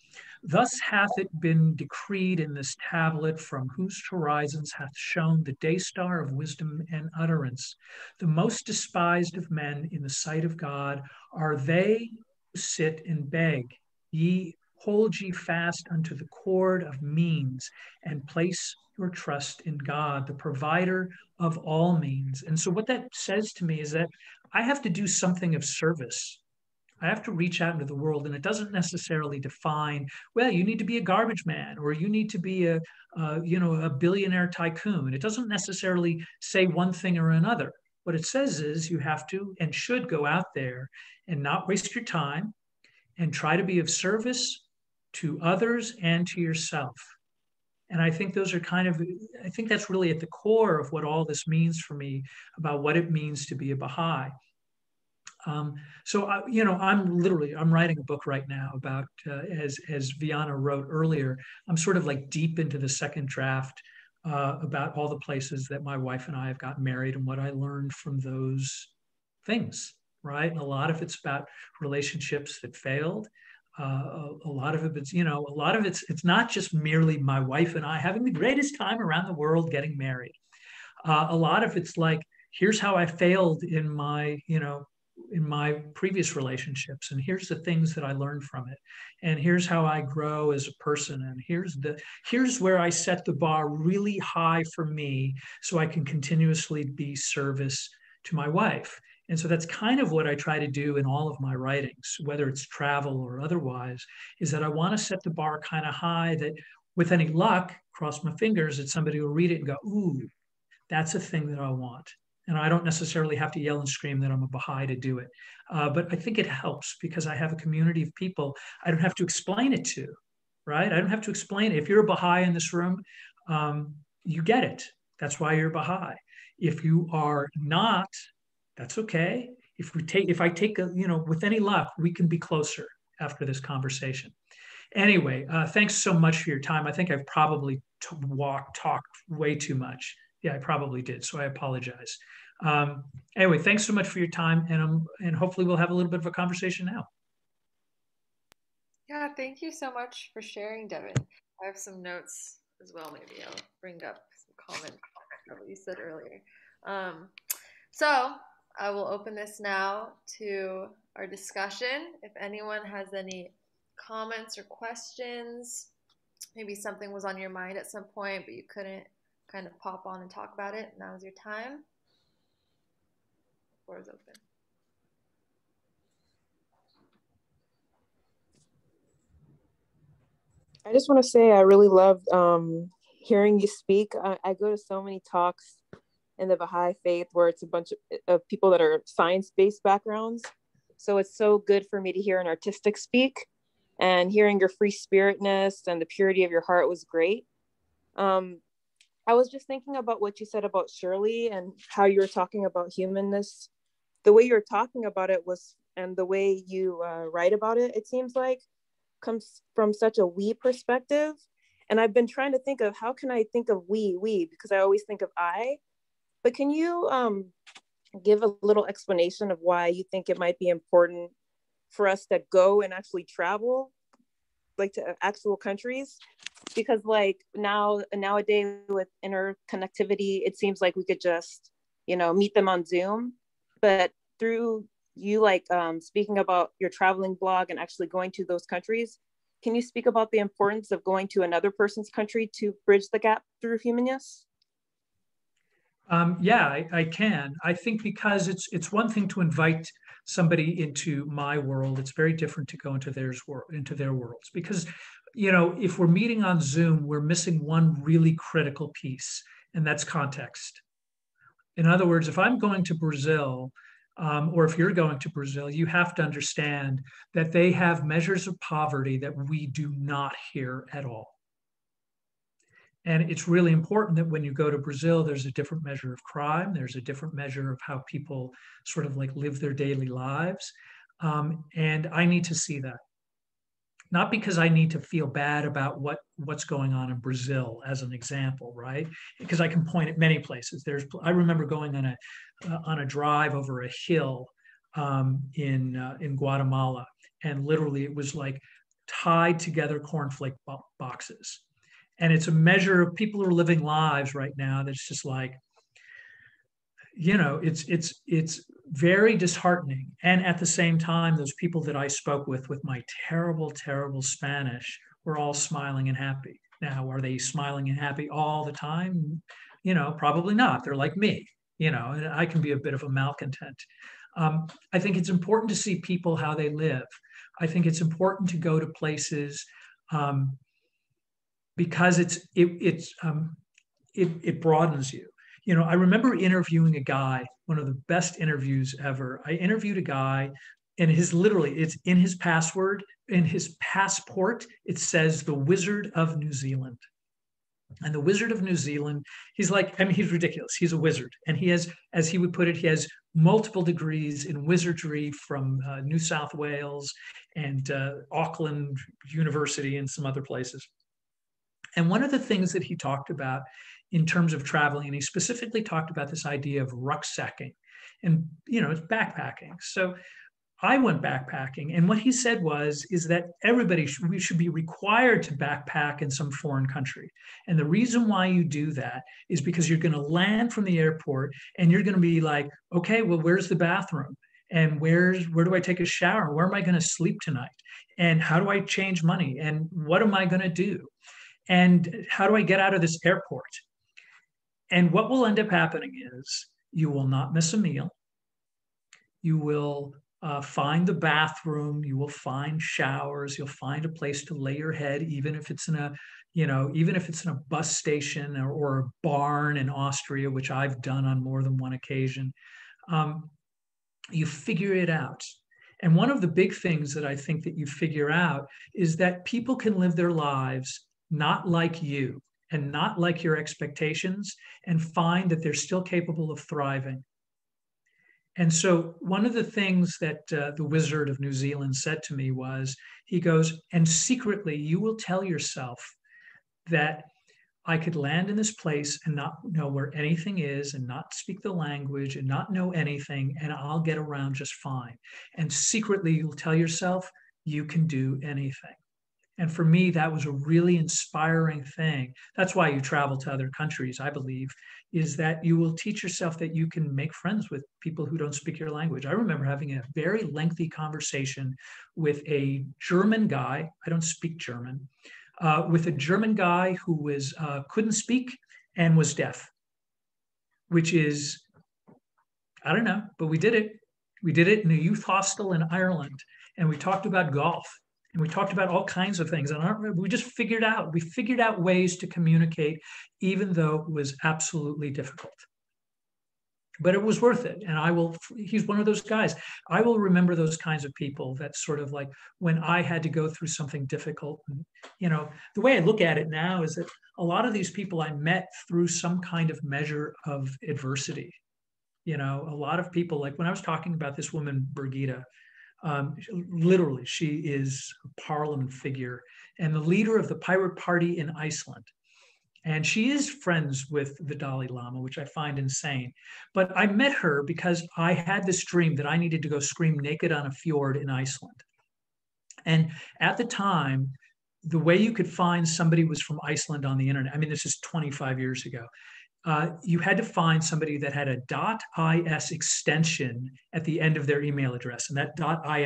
Thus hath it been decreed in this tablet, from whose horizons hath shone the day star of wisdom and utterance. The most despised of men in the sight of God are they who sit and beg. Ye hold ye fast unto the cord of means, and place your trust in God, the provider of all means. And so, what that says to me is that I have to do something of service. I have to reach out into the world, and it doesn't necessarily define, well, you need to be a garbage man, or you need to be a billionaire tycoon. It doesn't necessarily say one thing or another. What it says is you have to and should go out there and not waste your time and try to be of service to others and to yourself. And I think those are I think that's really at the core of what all this means for me about what it means to be a Baha'i. I'm writing a book right now about, as Viana wrote earlier, I'm sort of like deep into the second draft about all the places that my wife and I have gotten married and what I learned from those things, right? And a lot of it's about relationships that failed. A lot of it's not just merely my wife and I having the greatest time around the world getting married. A lot of it's like, here's how I failed in my previous relationships, and here's the things that I learned from it, and here's how I grow as a person, and here's where I set the bar really high for me so I can continuously be service to my wife. And so that's kind of what I try to do in all of my writings, whether it's travel or otherwise, is that I want to set the bar kind of high that with any luck, cross my fingers, that somebody will read it and go, ooh, that's a thing that I want. And I don't necessarily have to yell and scream that I'm a Baha'i to do it. But I think it helps because I have a community of people I don't have to explain it to, right? I don't have to explain it. If you're a Baha'i in this room, you get it. That's why you're Baha'i. If you are not, that's okay. If I take with any luck, we can be closer after this conversation. Anyway, thanks so much for your time. I think I've probably talked way too much. Yeah, I probably did. So I apologize. Anyway, thanks so much for your time, and hopefully we'll have a little bit of a conversation now. Yeah, thank you so much for sharing, Devin. I have some notes as well. Maybe I'll bring up some comments on what you said earlier. Um, so I will open this now to our discussion. If anyone has any comments or questions, maybe something was on your mind at some point, but you couldn't kind of pop on and talk about it, now's your time. The floor is open. I just want to say I really loved hearing you speak. I go to so many talks in the Baha'i Faith where it's a bunch of people that are science-based backgrounds. So it's so good for me to hear an artistic speak, and hearing your free spiritness and the purity of your heart was great. I was just thinking about what you said about Shirley and how you were talking about humanness. The way you were talking about it and the way you write about it, it seems like comes from such a we perspective. And I've been trying to think of how can I think of we, because I always think of I. But can you give a little explanation of why you think it might be important for us to go and actually travel, like to actual countries? Because like nowadays with interconnectivity, it seems like we could just, meet them on Zoom. But through you speaking about your traveling blog and actually going to those countries, can you speak about the importance of going to another person's country to bridge the gap through humanness? Yeah, I can. I think because it's one thing to invite somebody into my world. It's very different to go into their worlds. Because, if we're meeting on Zoom, we're missing one really critical piece, and that's context. In other words, if I'm going to Brazil, or if you're going to Brazil, you have to understand that they have measures of poverty that we do not here at all. And it's really important that when you go to Brazil, there's a different measure of crime. There's a different measure of how people sort of like live their daily lives. And I need to see that. Not because I need to feel bad about what's going on in Brazil, as an example, right? Because I can point at many places. I remember going on a drive over a hill in Guatemala, and literally it was like tied together cornflake boxes. And it's a measure of people who are living lives right now that's just like, it's very disheartening. And at the same time, those people that I spoke with my terrible, terrible Spanish, were all smiling and happy. Now, are they smiling and happy all the time? Probably not. They're like me, and I can be a bit of a malcontent. I think it's important to see people how they live. I think it's important to go to places because it broadens you. I remember interviewing a guy, one of the best interviews ever. I interviewed a guy, and it's in his passport, it says the Wizard of New Zealand. And the Wizard of New Zealand, he's ridiculous. He's a wizard. And he has, as he would put it, he has multiple degrees in wizardry from New South Wales and Auckland University and some other places. And one of the things that he talked about in terms of traveling, and he specifically talked about this idea of rucksacking and, it's backpacking. So I went backpacking, and what he said is that we should be required to backpack in some foreign country. And the reason why you do that is because you're going to land from the airport and you're going to be like, okay, well, where's the bathroom? And where do I take a shower? Where am I going to sleep tonight? And how do I change money? And what am I going to do? And how do I get out of this airport? And what will end up happening is you will not miss a meal. You will find the bathroom. You will find showers. You'll find a place to lay your head, even if it's in a bus station or a barn in Austria, which I've done on more than one occasion. You figure it out. And one of the big things that I think that you figure out is that people can live their lives not like you and not like your expectations, and find that they're still capable of thriving. And so one of the things that the Wizard of New Zealand said to me was, he goes, and secretly you will tell yourself that I could land in this place and not know where anything is and not speak the language and not know anything, and I'll get around just fine. And secretly you'll tell yourself you can do anything. And for me, that was a really inspiring thing. That's why you travel to other countries, I believe, is that you will teach yourself that you can make friends with people who don't speak your language. I remember having a very lengthy conversation with a German guy. I don't speak German. With a German guy who couldn't speak and was deaf, which is, I don't know, but we did it. We did it in a youth hostel in Ireland, and we talked about golf. And we talked about all kinds of things. And we just figured out ways to communicate, even though it was absolutely difficult. But it was worth it. And he's one of those guys. I will remember those kinds of people that sort of like when I had to go through something difficult. And, the way I look at it now is that a lot of these people I met through some kind of measure of adversity. A lot of people, like when I was talking about this woman, Birgitta, literally, she is a parliament figure and the leader of the Pirate Party in Iceland. And she is friends with the Dalai Lama, which I find insane. But I met her because I had this dream that I needed to go scream naked on a fjord in Iceland. And at the time, the way you could find somebody was from Iceland on the internet. I mean, this is 25 years ago. You had to find somebody that had a .is extension at the end of their email address, and that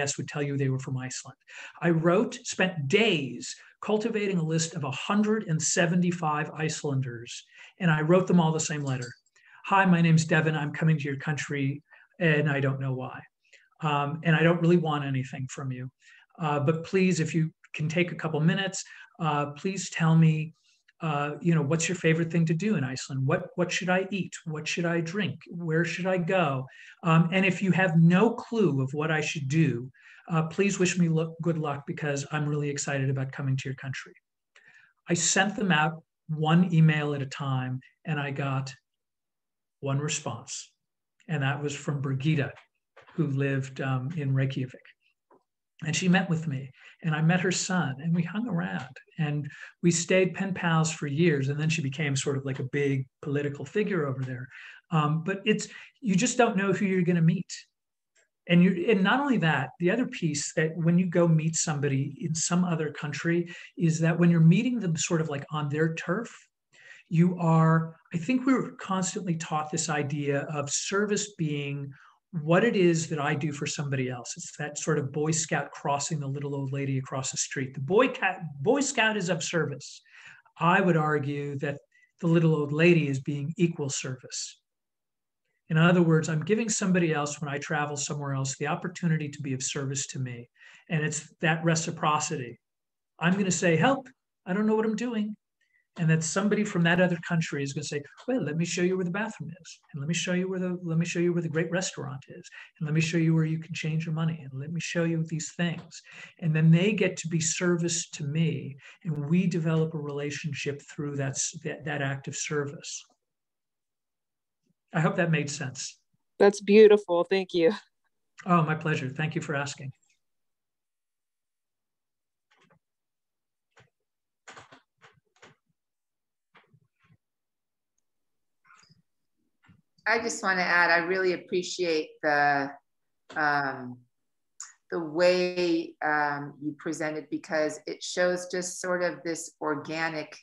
.is would tell you they were from Iceland. I spent days cultivating a list of 175 Icelanders, and I wrote them all the same letter. Hi, my name's Devin. I'm coming to your country, and I don't know why. And I don't really want anything from you. But please, if you can take a couple minutes, please tell me what's your favorite thing to do in Iceland? What should I eat? What should I drink? Where should I go? And if you have no clue of what I should do, please wish me good luck because I'm really excited about coming to your country. I sent them out one email at a time, and I got one response. And that was from Brigitte, who lived in Reykjavik. And she met with me, and I met her son, and we hung around, and we stayed pen pals for years. And then she became sort of like a big political figure over there. But you just don't know who you're going to meet. And not only that, the other piece that when you go meet somebody in some other country is that when you're meeting them sort of like on their turf, I think we were constantly taught this idea of service being what it is that I do for somebody else. It's that sort of Boy Scout crossing the little old lady across the street. The Boy Scout is of service. I would argue that the little old lady is being equal service. In other words, I'm giving somebody else when I travel somewhere else the opportunity to be of service to me. And it's that reciprocity. I'm going to say, help, I don't know what I'm doing. And that somebody from that other country is going to say, well, let me show you where the bathroom is. And let me show you where the great restaurant is. And let me show you where you can change your money. And let me show you these things. And then they get to be service to me. And we develop a relationship through that act of service. I hope that made sense. That's beautiful. Thank you. Oh, my pleasure. Thank you for asking. I just want to add, I really appreciate the way you presented, because it shows just sort of this organic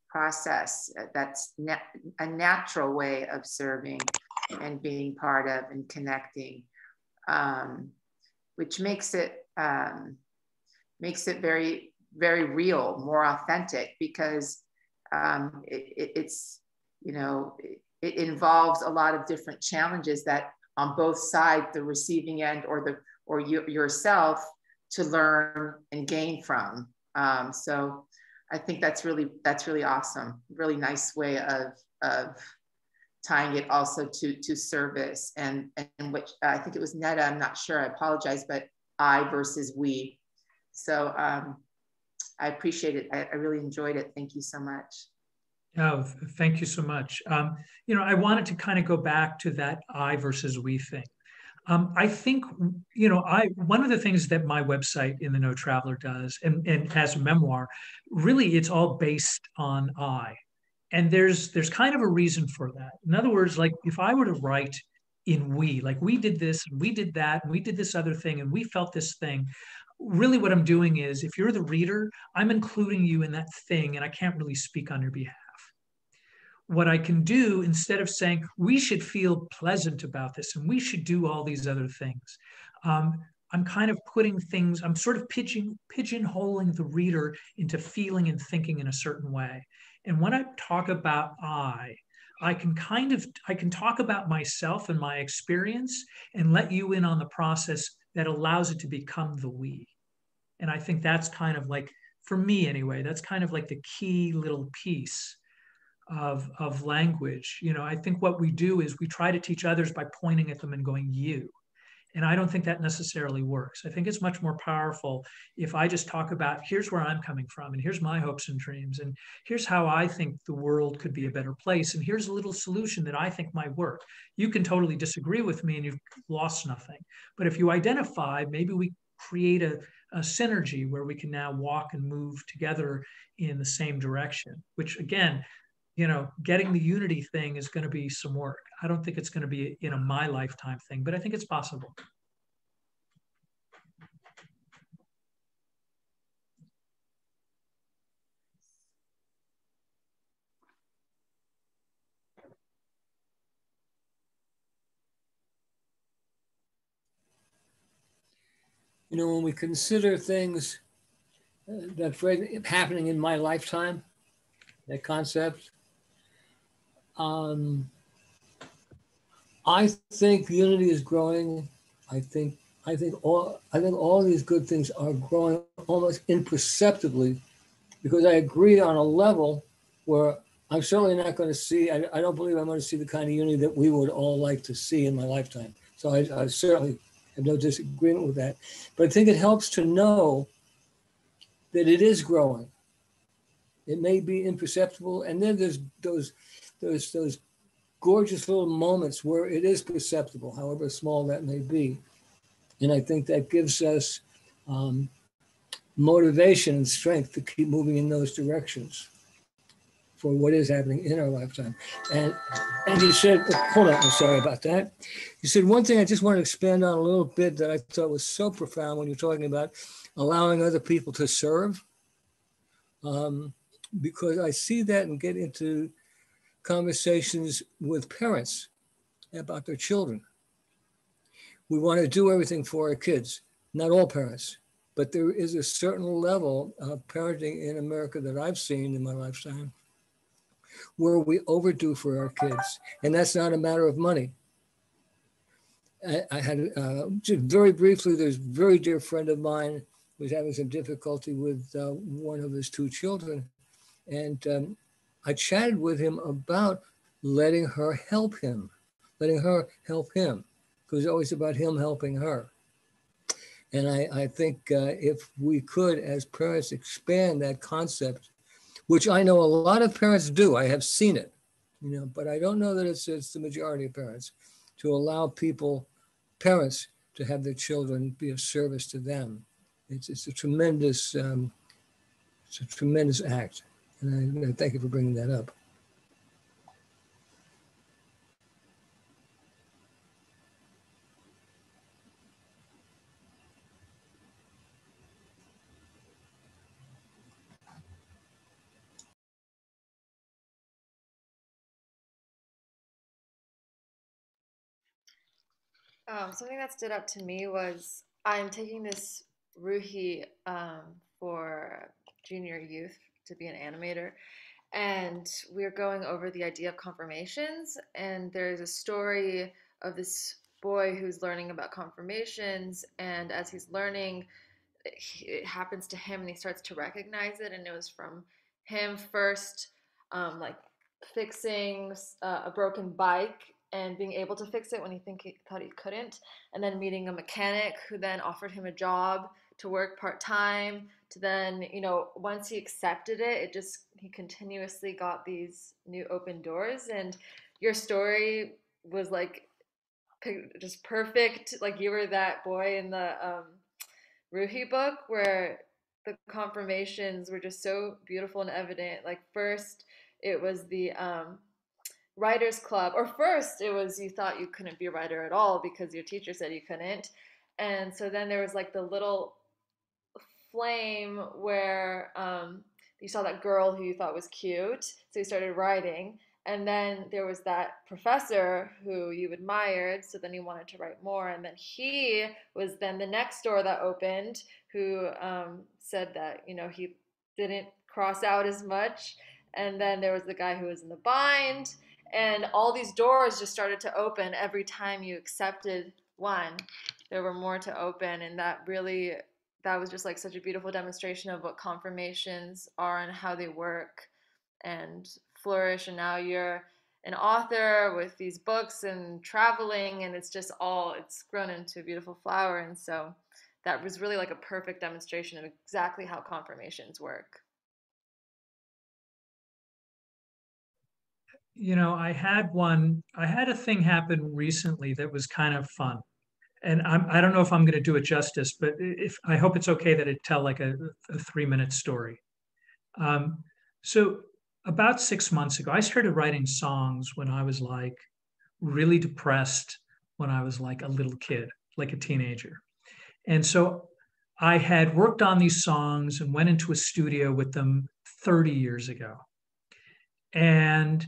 process that's a natural way of serving and being part of and connecting, which makes it very, very real, more authentic, because it's, you know, it involves a lot of different challenges that on both sides, the receiving end or yourself, to learn and gain from. So I think that's really awesome. Really nice way of tying it also to service and which I think it was Netta, I'm not sure, I apologize, but I versus we. So I appreciate it. I really enjoyed it. Thank you so much. Oh, thank you so much. You know, I wanted to kind of go back to that I versus we thing. I think, you know, one of the things that my website In the Know Traveler does, and as a memoir, really it's all based on I. And there's kind of a reason for that. In other words, like if I were to write in we, like we did this, and we did that, and we did this other thing, and we felt this thing, really what I'm doing is if you're the reader, I'm including you in that thing, and I can't really speak on your behalf. What I can do, instead of saying we should feel pleasant about this and we should do all these other things, I'm kind of putting things, I'm sort of pigeonholing the reader into feeling and thinking in a certain way. And when I talk about I can talk about myself and my experience and let you in on the process that allows it to become the we. And I think that's kind of like, for me anyway, that's kind of like the key little piece of language. You know, I think what we do is we try to teach others by pointing at them and going, you. And I don't think that necessarily works. I think it's much more powerful if I just talk about, here's where I'm coming from, and here's my hopes and dreams, and here's how I think the world could be a better place, and here's a little solution that I think might work. You can totally disagree with me and you've lost nothing. But if you identify, maybe we create a synergy where we can now walk and move together in the same direction, which again, you know, getting the unity thing is going to be some work. I don't think it's going to be in my lifetime thing, but I think it's possible. You know, when we consider things that happening in my lifetime, that concept, I think unity is growing. I think all these good things are growing almost imperceptibly, because I agree on a level where I'm certainly not going to see. I don't believe I'm going to see the kind of unity that we would all like to see in my lifetime. So I certainly have no disagreement with that. But I think it helps to know that it is growing. It may be imperceptible. And then there's those gorgeous little moments where it is perceptible, however small that may be. And I think that gives us motivation and strength to keep moving in those directions for what is happening in our lifetime. And you said, hold on, I'm sorry about that. You said one thing I just want to expand on a little bit that I thought was so profound when you're talking about allowing other people to serve. Because I see that and get into conversations with parents about their children. We want to do everything for our kids, not all parents, but there is a certain level of parenting in America that I've seen in my lifetime where we overdo for our kids. And that's not a matter of money. I had, just very briefly, there's a very dear friend of mine who was having some difficulty with one of his two children. And I chatted with him about letting her help him, because it's always about him helping her. And I think if we could, as parents, expand that concept, which I know a lot of parents do, I have seen it, but I don't know that it's the majority of parents, to allow parents to have their children be of service to them. It's a tremendous act. And I thank you for bringing that up. Something that stood out to me was I'm taking this Ruhi for junior youth to be an animator, and we're going over the idea of confirmations. And there's a story of this boy who's learning about confirmations, and as he's learning, it happens to him and he starts to recognize it. And it was from him first, like fixing a broken bike and being able to fix it when he thought he couldn't, and then meeting a mechanic who then offered him a job to work part-time, to then, once he accepted it, he continuously got these new open doors. And your story was like just perfect, like you were that boy in the Ruhi book, where the confirmations were just so beautiful and evident. Like first it was the writers club, or first it was you thought you couldn't be a writer at all because your teacher said you couldn't. And so then there was like the little flame where you saw that girl who you thought was cute, so you started writing. And then there was that professor who you admired, so then you wanted to write more. And then he was then the next door that opened, who said that he didn't cross out as much. And then there was the guy who was in the bind, and all these doors just started to open every time you accepted one. There were more to open, and that was just like such a beautiful demonstration of what confirmations are and how they work and flourish. And now you're an author with these books and traveling, and it's grown into a beautiful flower. And so that was really like a perfect demonstration of exactly how confirmations work. I had a thing happen recently that was kind of fun. And I don't know if I'm going to do it justice, but I hope it's okay that I tell like a 3-minute story. So about 6 months ago, I started writing songs when I was like really depressed, when I was like a little kid, like a teenager. And so I had worked on these songs and went into a studio with them 30 years ago. And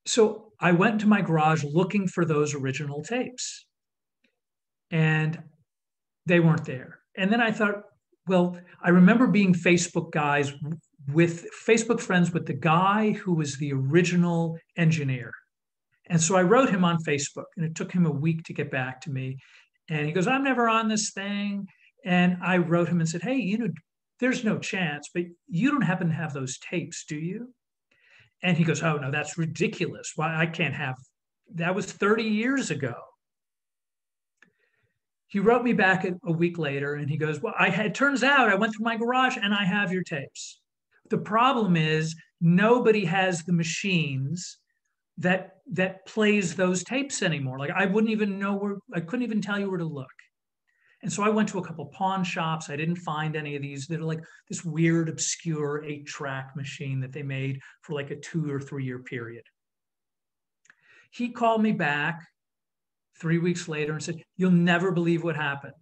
so I went into my garage looking for those original tapes, and they weren't there. And then I thought, well, I remember being Facebook friends with the guy who was the original engineer. And so I wrote him on Facebook, and it took him a week to get back to me. And he goes, I'm never on this thing. And I wrote him and said, hey, there's no chance, but you don't happen to have those tapes, do you? And he goes, oh, no, that's ridiculous. Why, I can't have, that was 30 years ago. He wrote me back a week later, and he goes, well, it turns out I went through my garage and I have your tapes. The problem is nobody has the machines that plays those tapes anymore. Like I wouldn't even know where, I couldn't even tell you where to look. And so I went to a couple pawn shops. I didn't find any of these. They're like this weird, obscure 8-track machine that they made for like a 2 or 3 year period. He called me back 3 weeks later and said, "You'll never believe what happened.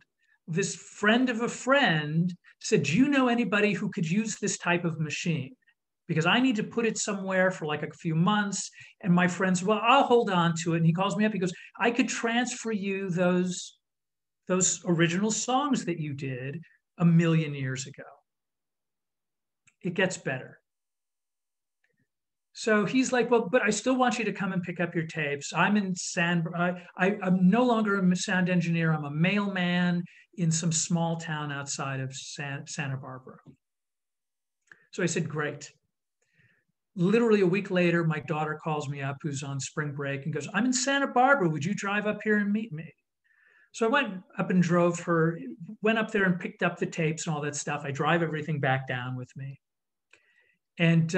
This friend of a friend said, do you know anybody who could use this type of machine? Because I need to put it somewhere for like a few months." And my friend said, "Well, I'll hold on to it." And he calls me up. He goes, "I could transfer you those original songs that you did 1,000,000 years ago. It gets better." So he's like, "Well, but I still want you to come and pick up your tapes. I'm in I'm no longer a sound engineer. I'm a mailman in some small town outside of Santa Barbara." So I said, "Great." Literally a week later, my daughter calls me up, who's on spring break, and goes, "I'm in Santa Barbara. Would you drive up here and meet me?" So I went up and drove her, went up there and picked up the tapes and all that stuff. I drive everything back down with me. And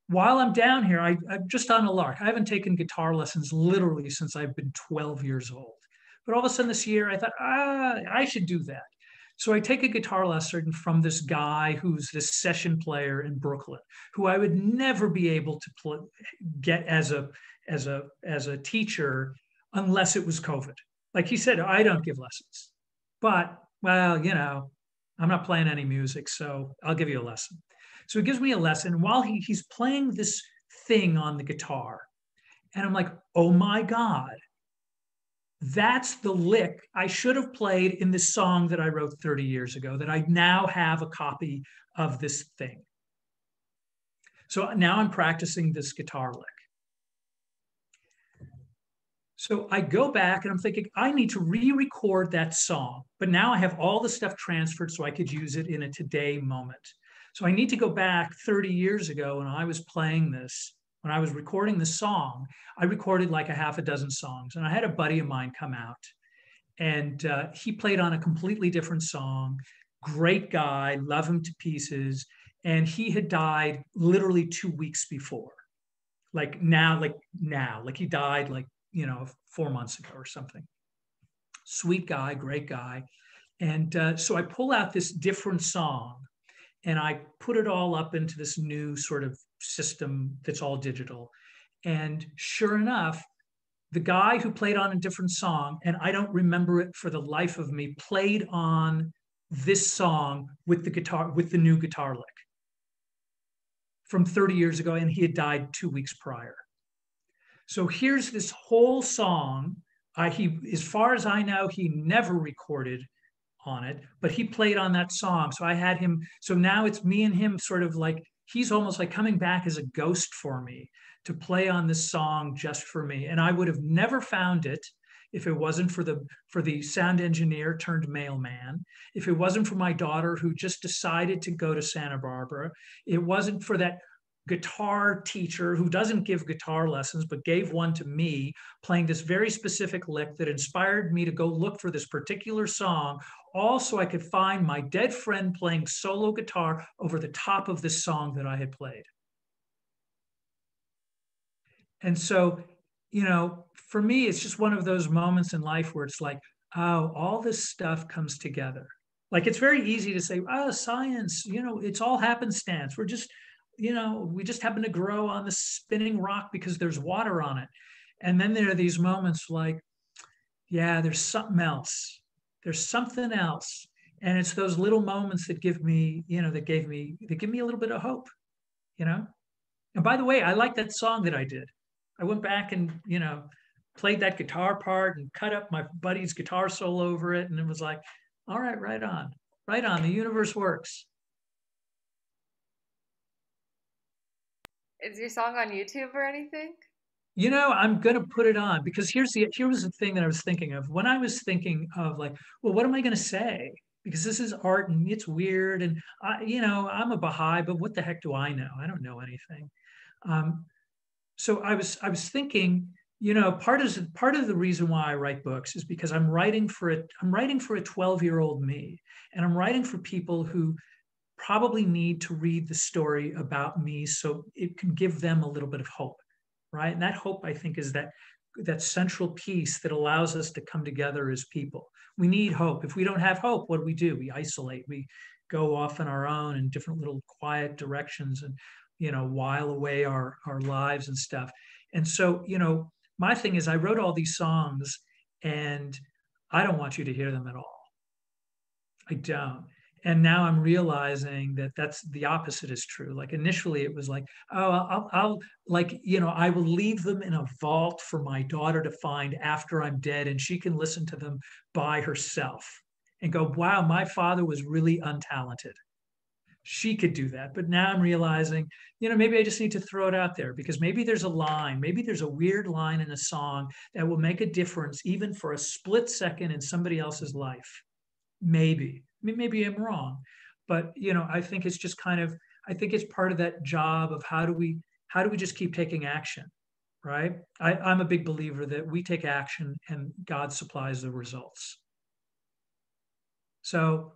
while I'm down here, I'm just on a lark. I haven't taken guitar lessons literally since I've been 12 years old. But all of a sudden this year, I thought, I should do that. So I take a guitar lesson from this guy who's this session player in Brooklyn, who I would never be able to get as a teacher unless it was COVID. Like he said, "I don't give lessons, but well, I'm not playing any music, so I'll give you a lesson." So he gives me a lesson while he's playing this thing on the guitar. And I'm like, oh my God, that's the lick I should have played in this song that I wrote 30 years ago, that I now have a copy of this thing. So now I'm practicing this guitar lick. So I go back and I'm thinking, I need to re-record that song, but now I have all the stuff transferred so I could use it in a today moment. So I need to go back 30 years ago when I was playing this, when I was recording the song. I recorded like a half a dozen songs, and I had a buddy of mine come out, and he played on a completely different song. Great guy, love him to pieces. And he had died literally 2 weeks before. Like he died 4 months ago or something. Sweet guy, great guy. And so I pull out this different song and I put it all up into this new sort of system that's all digital. And sure enough, the guy who played on a different song, and I don't remember it for the life of me, played on this song with the guitar, with the new guitar lick from 30 years ago, and he had died 2 weeks prior. So here's this whole song. As far as I know, he never recorded on it, but he played on that song. So I had him. So now it's me and him sort of like, he's almost like coming back as a ghost for me to play on this song just for me. And I would have never found it if it wasn't for the sound engineer turned mailman, if it wasn't for my daughter who just decided to go to Santa Barbara, it wasn't for that guitar teacher who doesn't give guitar lessons, but gave one to me, playing this very specific lick that inspired me to go look for this particular song, all so I could find my dead friend playing solo guitar over the top of this song that I had played. And so, for me, it's just one of those moments in life where it's like, oh, all this stuff comes together. Like, it's very easy to say, oh, science, it's all happenstance. We're just, we just happen to grow on the spinning rock because there's water on it. And then there are these moments like, yeah, there's something else. There's something else. And it's those little moments that give me, that give me a little bit of hope, And by the way, I like that song that I did. I went back and, played that guitar part and cut up my buddy's guitar solo over it. And it was like, all right, right on. The universe works. Is your song on YouTube or anything? I'm going to put it on because here was the thing that I was thinking of when I was thinking of like, well, what am I going to say? Because this is art and it's weird. And I'm a Baha'i, but what the heck do I know? I don't know anything. So I was thinking, part of the reason why I write books is because I'm writing for a 12-year-old me, and I'm writing for people who probably need to read the story about me so it can give them a little bit of hope, right? And that hope, I think, is that central piece that allows us to come together as people. We need hope. If we don't have hope, what do? We isolate. We go off on our own in different little quiet directions and, while away our lives and stuff. And so, my thing is I wrote all these songs and I don't want you to hear them at all. I don't. And now I'm realizing that that's the opposite is true. Like initially it was like, oh, I'll like, I will leave them in a vault for my daughter to find after I'm dead and she can listen to them by herself and go, wow, my father was really untalented. She could do that. But now I'm realizing, maybe I just need to throw it out there because maybe there's a line, maybe there's a weird line in a song that will make a difference even for a split second in somebody else's life. Maybe. I mean, maybe I'm wrong, but I think it's just I think it's part of that job of how do we just keep taking action, right? I'm a big believer that we take action and God supplies the results. So,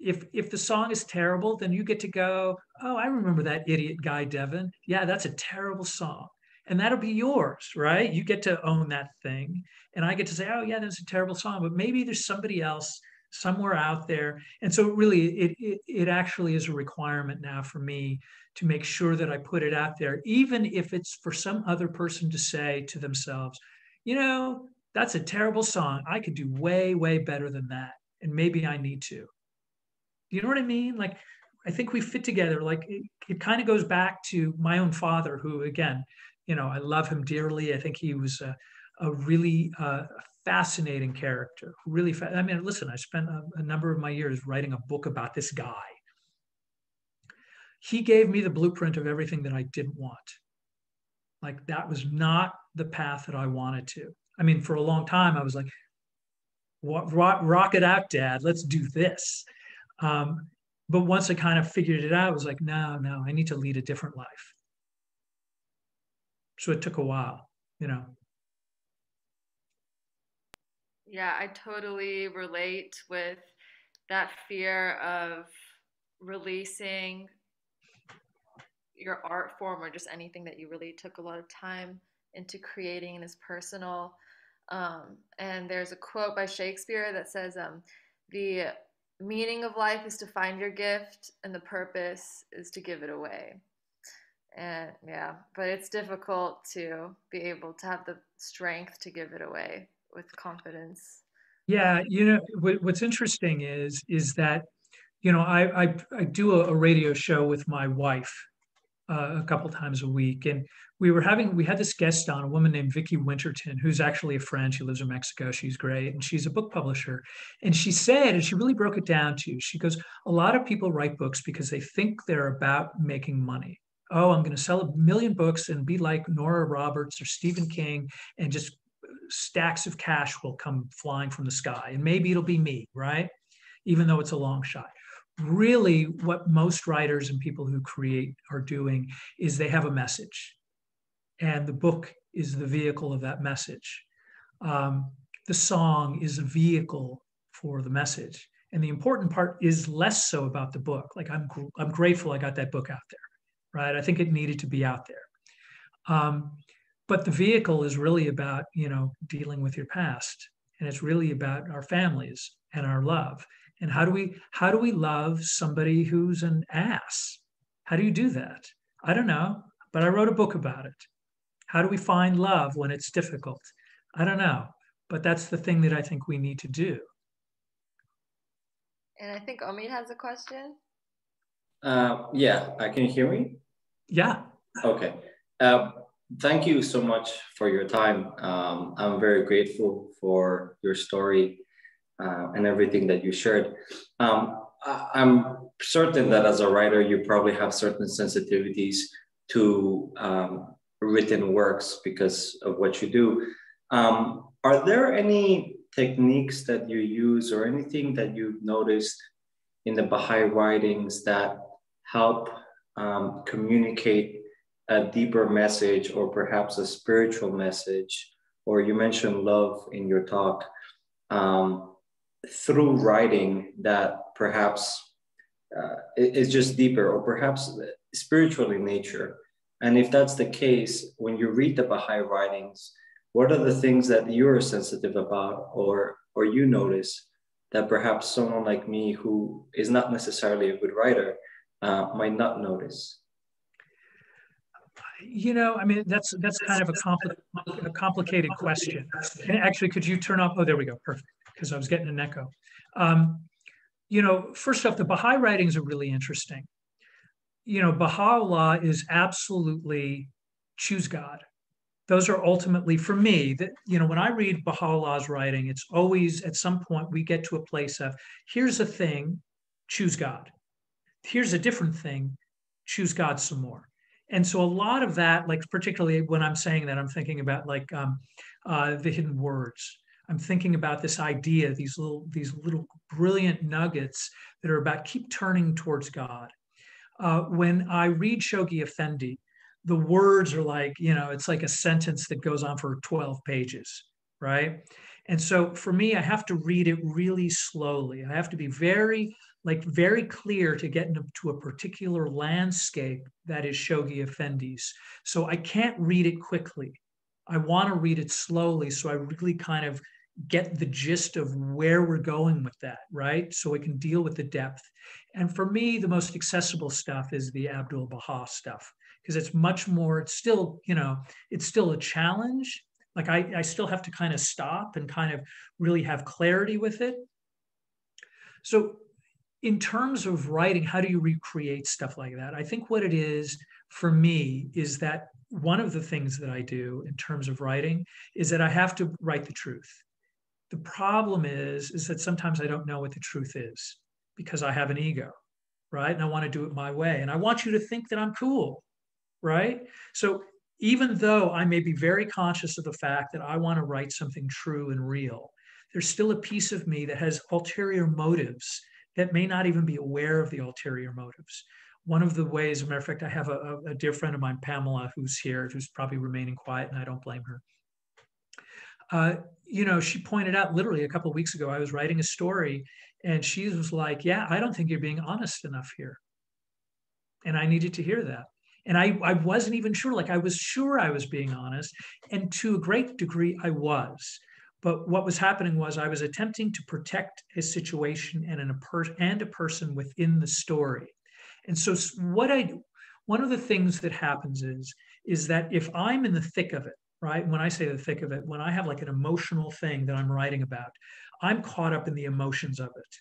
if the song is terrible, then you get to go, oh, I remember that idiot guy, Devin. Yeah, that's a terrible song. And that'll be yours, right? You get to own that thing. And I get to say, oh, yeah, that's a terrible song. But maybe there's somebody else somewhere out there. And so really, it actually is a requirement now for me to make sure that I put it out there, even if it's for some other person to say to themselves, that's a terrible song. I could do way, way better than that. And maybe I need to. Do you know what I mean? Like, I think we fit together. Like, it kind of goes back to my own father, who, again, I love him dearly. I think he was a really fascinating character. Really, I mean, listen, I spent a number of my years writing a book about this guy. He gave me the blueprint of everything that I didn't want. Like, that was not the path that I wanted to. I mean, for a long time, I was like, rock it out, Dad. Let's do this. But once I kind of figured it out, I was like, no, I need to lead a different life. So it took a while, Yeah, I totally relate with that fear of releasing your art form or just anything that you really took a lot of time into creating and is personal. And there's a quote by Shakespeare that says, the meaning of life is to find your gift and the purpose is to give it away. And yeah, but it's difficult to be able to have the strength to give it away with confidence. Yeah, what's interesting is that I do a radio show with my wife a couple times a week, and we had this guest on, a woman named Vicki Winterton, who's actually a friend. She lives in Mexico. She's great, and she's a book publisher. And she said, and she really broke it down to you. She goes, a lot of people write books because they think they're about making money. Oh, I'm going to sell 1 million books and be like Nora Roberts or Stephen King, and just stacks of cash will come flying from the sky. And maybe it'll be me, right? Even though it's a long shot. Really, what most writers and people who create are doing is they have a message. And the book is the vehicle of that message. The song is a vehicle for the message. And the important part is less so about the book. Like, I'm grateful I got that book out there, right? I think it needed to be out there. But the vehicle is really about, dealing with your past. And it's really about our families and our love. And how do we love somebody who's an ass? How do you do that? I don't know, but I wrote a book about it. How do we find love when it's difficult? I don't know, but that's the thing that I think we need to do. And I think Omid has a question. Yeah, can you hear me? Yeah. Okay. Thank you so much for your time. I'm very grateful for your story and everything that you shared. I'm certain that as a writer, you probably have certain sensitivities to written works because of what you do. Are there any techniques that you use or anything that you've noticed in the Baha'i writings that help communicate a deeper message or perhaps a spiritual message? Or you mentioned love in your talk, through writing that perhaps is just deeper, or perhaps spiritual in nature? And if that's the case, when you read the Baha'i writings, what are the things that you're sensitive about, or you notice that perhaps someone like me, who is not necessarily a good writer, might not notice? You know, I mean, that's kind of a complicated question. And actually, could you turn off? Oh, there we go. Perfect. Because I was getting an echo. You know, first off, the Baha'i writings are really interesting. You know, Baha'u'llah is absolutely choose God. Those are ultimately, for me, that, you know, when I read Baha'u'llah's writing, it's always at some point we get to a place of, here's a thing, choose God. Here's a different thing, choose God some more. And so a lot of that, like particularly when I'm saying that, I'm thinking about like the hidden words. I'm thinking about this idea, these little brilliant nuggets that are about keep turning towards God. When I read Shoghi Effendi, the words are like, you know, it's like a sentence that goes on for 12 pages, right? And so for me, I have to read it really slowly. I have to be very clear to get into a particular landscape that is Shoghi Effendi's. So I can't read it quickly. I want to read it slowly so I really kind of get the gist of where we're going with that, right? So I can deal with the depth. And for me, the most accessible stuff is the Abdul Baha stuff, because it's much more, it's still, you know, it's still a challenge. Like I still have to kind of stop and kind of really have clarity with it. So in terms of writing, how do you recreate stuff like that? I think what it is for me is that one of the things that I do in terms of writing is that I have to write the truth. The problem is that sometimes I don't know what the truth is because I have an ego, right? And I want to do it my way. And I want you to think that I'm cool, right? So even though I may be very conscious of the fact that I want to write something true and real, there's still a piece of me that has ulterior motives that may not even be aware of the ulterior motives. One of the ways, as a matter of fact, I have a dear friend of mine, Pamela, who's here, who's probably remaining quiet, and I don't blame her. You know, she pointed out literally a couple of weeks ago, I was writing a story and she was like, yeah, I don't think you're being honest enough here. And I needed to hear that. And I wasn't even sure, like I was sure I was being honest. And to a great degree, I was. But what was happening was I was attempting to protect a situation and a person within the story. And so one of the things that happens is that if I'm in the thick of it, right? When I say the thick of it, when I have like an emotional thing that I'm writing about, I'm caught up in the emotions of it.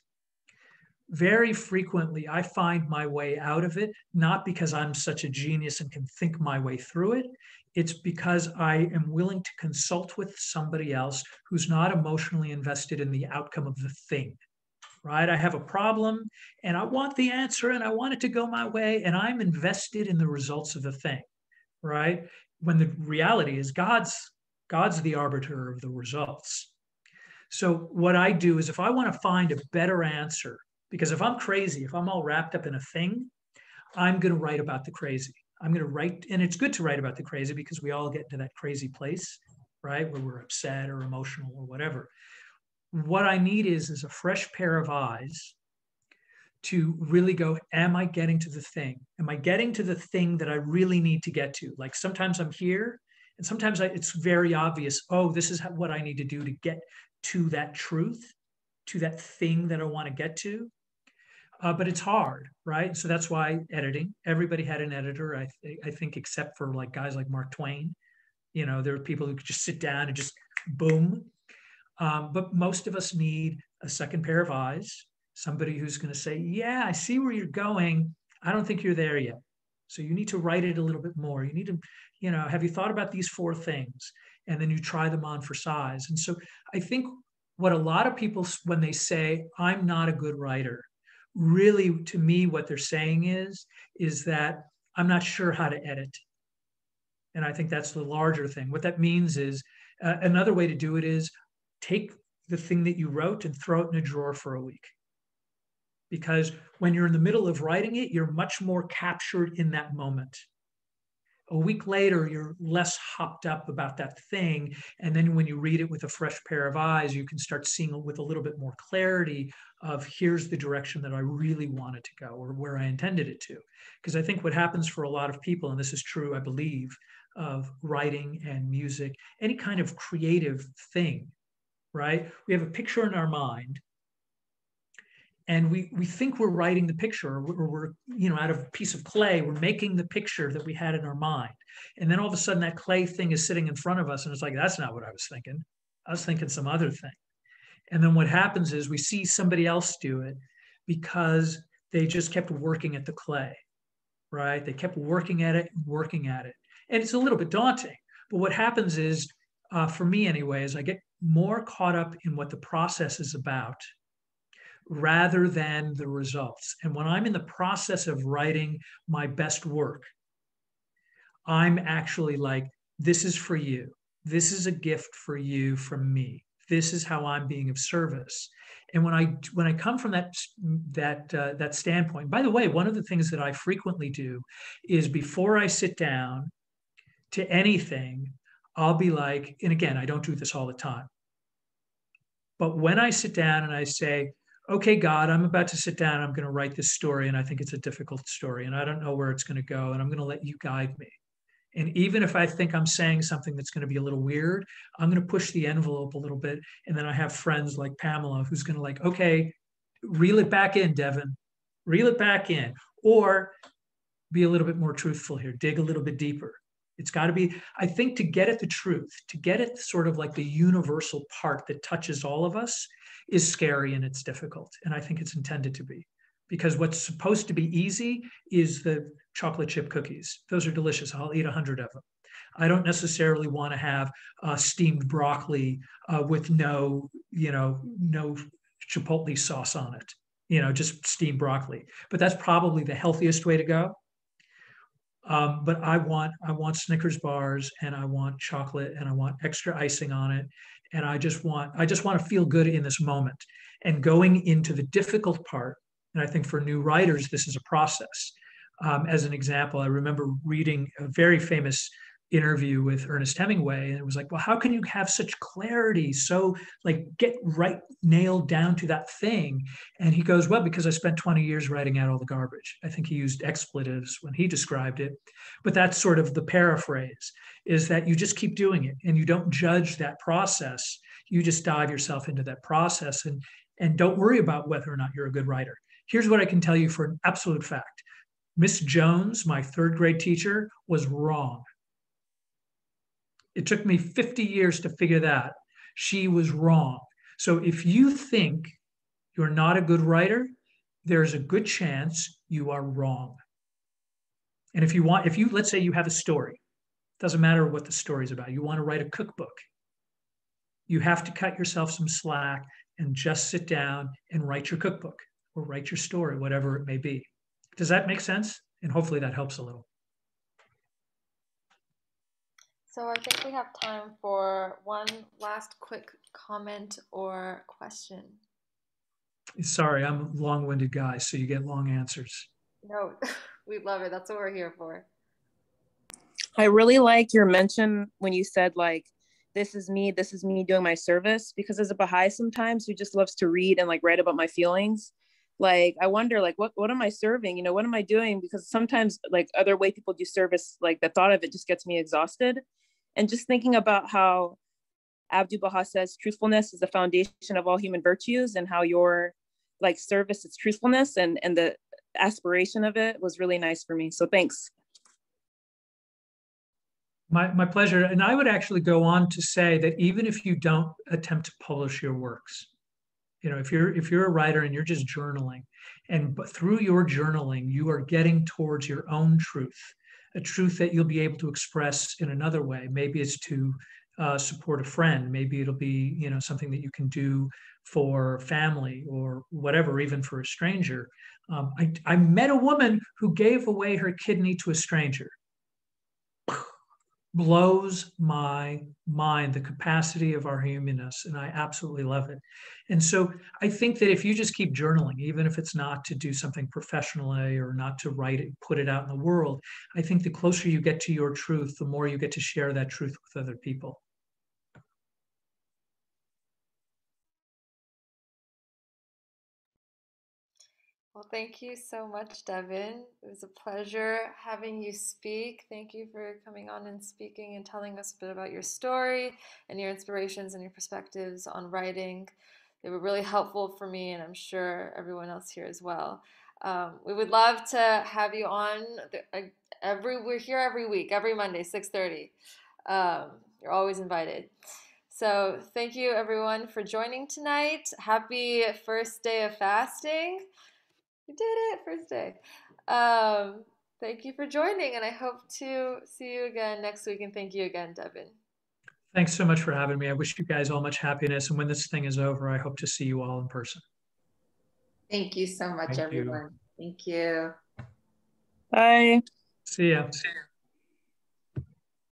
Very frequently, I find my way out of it, not because I'm such a genius and can think my way through it. It's because I am willing to consult with somebody else who's not emotionally invested in the outcome of the thing, right? I have a problem and I want the answer and I want it to go my way, and I'm invested in the results of the thing, right? When the reality is God's the arbiter of the results. So what I do is if I want to find a better answer, because if I'm crazy, if I'm all wrapped up in a thing, I'm going to write about the crazy. I'm going to write, and it's good to write about the crazy because we all get to that crazy place, right? Where we're upset or emotional or whatever. What I need is a fresh pair of eyes to really go, am I getting to the thing? Am I getting to the thing that I really need to get to? Like sometimes I'm here and sometimes it's very obvious, oh, this is what I need to do to get to that truth, to that thing that I want to get to. But it's hard, right? So that's why editing, everybody had an editor, I think, except for like guys like Mark Twain. You know, there are people who could just sit down and just boom. But most of us need a second pair of eyes, somebody who's going to say, yeah, I see where you're going. I don't think you're there yet. So you need to write it a little bit more. You need to, you know, have you thought about these 4 things? And then you try them on for size. And so I think what a lot of people, when they say, I'm not a good writer, really, to me, what they're saying is that I'm not sure how to edit. And I think that's the larger thing. What that means is another way to do it is take the thing that you wrote and throw it in a drawer for a week. Because when you're in the middle of writing it, you're much more captured in that moment. A week later, you're less hopped up about that thing. And then when you read it with a fresh pair of eyes, you can start seeing it with a little bit more clarity of here's the direction that I really wanted to go or where I intended it to. Because I think what happens for a lot of people, and this is true, I believe, of writing and music, any kind of creative thing, right? We have a picture in our mind and we think we're writing the picture, or we're out of a piece of clay, we're making the picture that we had in our mind. And then all of a sudden that clay thing is sitting in front of us and it's like, that's not what I was thinking. I was thinking some other thing. And then what happens is we see somebody else do it because they just kept working at the clay, right? They kept working at it and working at it. And it's a little bit daunting. But what happens is, for me anyway, is I get more caught up in what the process is about rather than the results. And when I'm in the process of writing my best work, I'm actually like, this is for you. This is a gift for you from me. This is how I'm being of service. And when I come from that standpoint, by the way, one of the things that I frequently do is before I sit down to anything, I'll be like, and again, I don't do this all the time, but when I sit down and I say, okay, God, I'm about to sit down, I'm going to write this story, and I think it's a difficult story, and I don't know where it's going to go, and I'm going to let you guide me. And even if I think I'm saying something that's going to be a little weird, I'm going to push the envelope a little bit. And then I have friends like Pamela who's going to like, okay, reel it back in, Devin, reel it back in, or be a little bit more truthful here, dig a little bit deeper. It's got to be, I think, to get at the truth, to get at sort of like the universal part that touches all of us is scary and it's difficult. And I think it's intended to be, because what's supposed to be easy is the chocolate chip cookies. Those are delicious. I'll eat 100 of them. I don't necessarily want to have steamed broccoli with no chipotle sauce on it, just steamed broccoli. But that's probably the healthiest way to go. But I want Snickers bars, and I want chocolate, and I want extra icing on it, and I just want to feel good in this moment. And going into the difficult part, and I think for new writers this is a process. As an example, I remember reading a very famous interview with Ernest Hemingway, and it was like, well, how can you have such clarity, so like get right nailed down to that thing? And he goes, well, because I spent 20 years writing out all the garbage. I think he used expletives when he described it, but that's sort of the paraphrase, is that you just keep doing it and you don't judge that process. You just dive yourself into that process and don't worry about whether or not you're a good writer. Here's what I can tell you for an absolute fact. Miss Jones, my third grade teacher, was wrong. It took me 50 years to figure that. She was wrong. So if you think you're not a good writer, there's a good chance you are wrong. And if you let's say you have a story, doesn't matter what the story is about, you want to write a cookbook, you have to cut yourself some slack and just sit down and write your cookbook or write your story, whatever it may be. Does that make sense? And hopefully that helps a little. So I think we have time for one last quick comment or question. Sorry, I'm a long-winded guy, so you get long answers. No, we love it. That's what we're here for. I really like your mention when you said like, this is me doing my service, because as a Baha'i sometimes who just loves to read and like write about my feelings, like I wonder like what am I serving? What am I doing? Because sometimes like other way people do service, like the thought of it just gets me exhausted. And just thinking about how Abdul Baha says truthfulness is the foundation of all human virtues, and how your like service is truthfulness, and the aspiration of it was really nice for me. So thanks. My pleasure. And I would actually go on to say that even if you don't attempt to publish your works, if you're a writer and you're just journaling, but through your journaling, you are getting towards your own truth, a truth that you'll be able to express in another way. Maybe it's to support a friend. Maybe it'll be, something that you can do for family or whatever, even for a stranger. I met a woman who gave away her kidney to a stranger. blows my mind, the capacity of our humanness, and I absolutely love it. And so I think that if you just keep journaling, even if it's not to do something professionally or not to write it, put it out in the world, I think the closer you get to your truth, the more you get to share that truth with other people. Well, thank you so much, Devin. It was a pleasure having you speak. Thank you for coming on and speaking and telling us a bit about your story and your inspirations and your perspectives on writing. They were really helpful for me, and I'm sure everyone else here as well. We would love to have you on. We're here every week, every Monday, 6:30. You're always invited. So thank you, everyone, for joining tonight. Happy first day of fasting. You did it, first day. Thank you for joining, and I hope to see you again next week. And thank you again, Devin. Thanks so much for having me. I wish you guys all much happiness. And when this thing is over, I hope to see you all in person. Thank you so much, Thank you. everyone. Thank you. Bye. See ya. See you.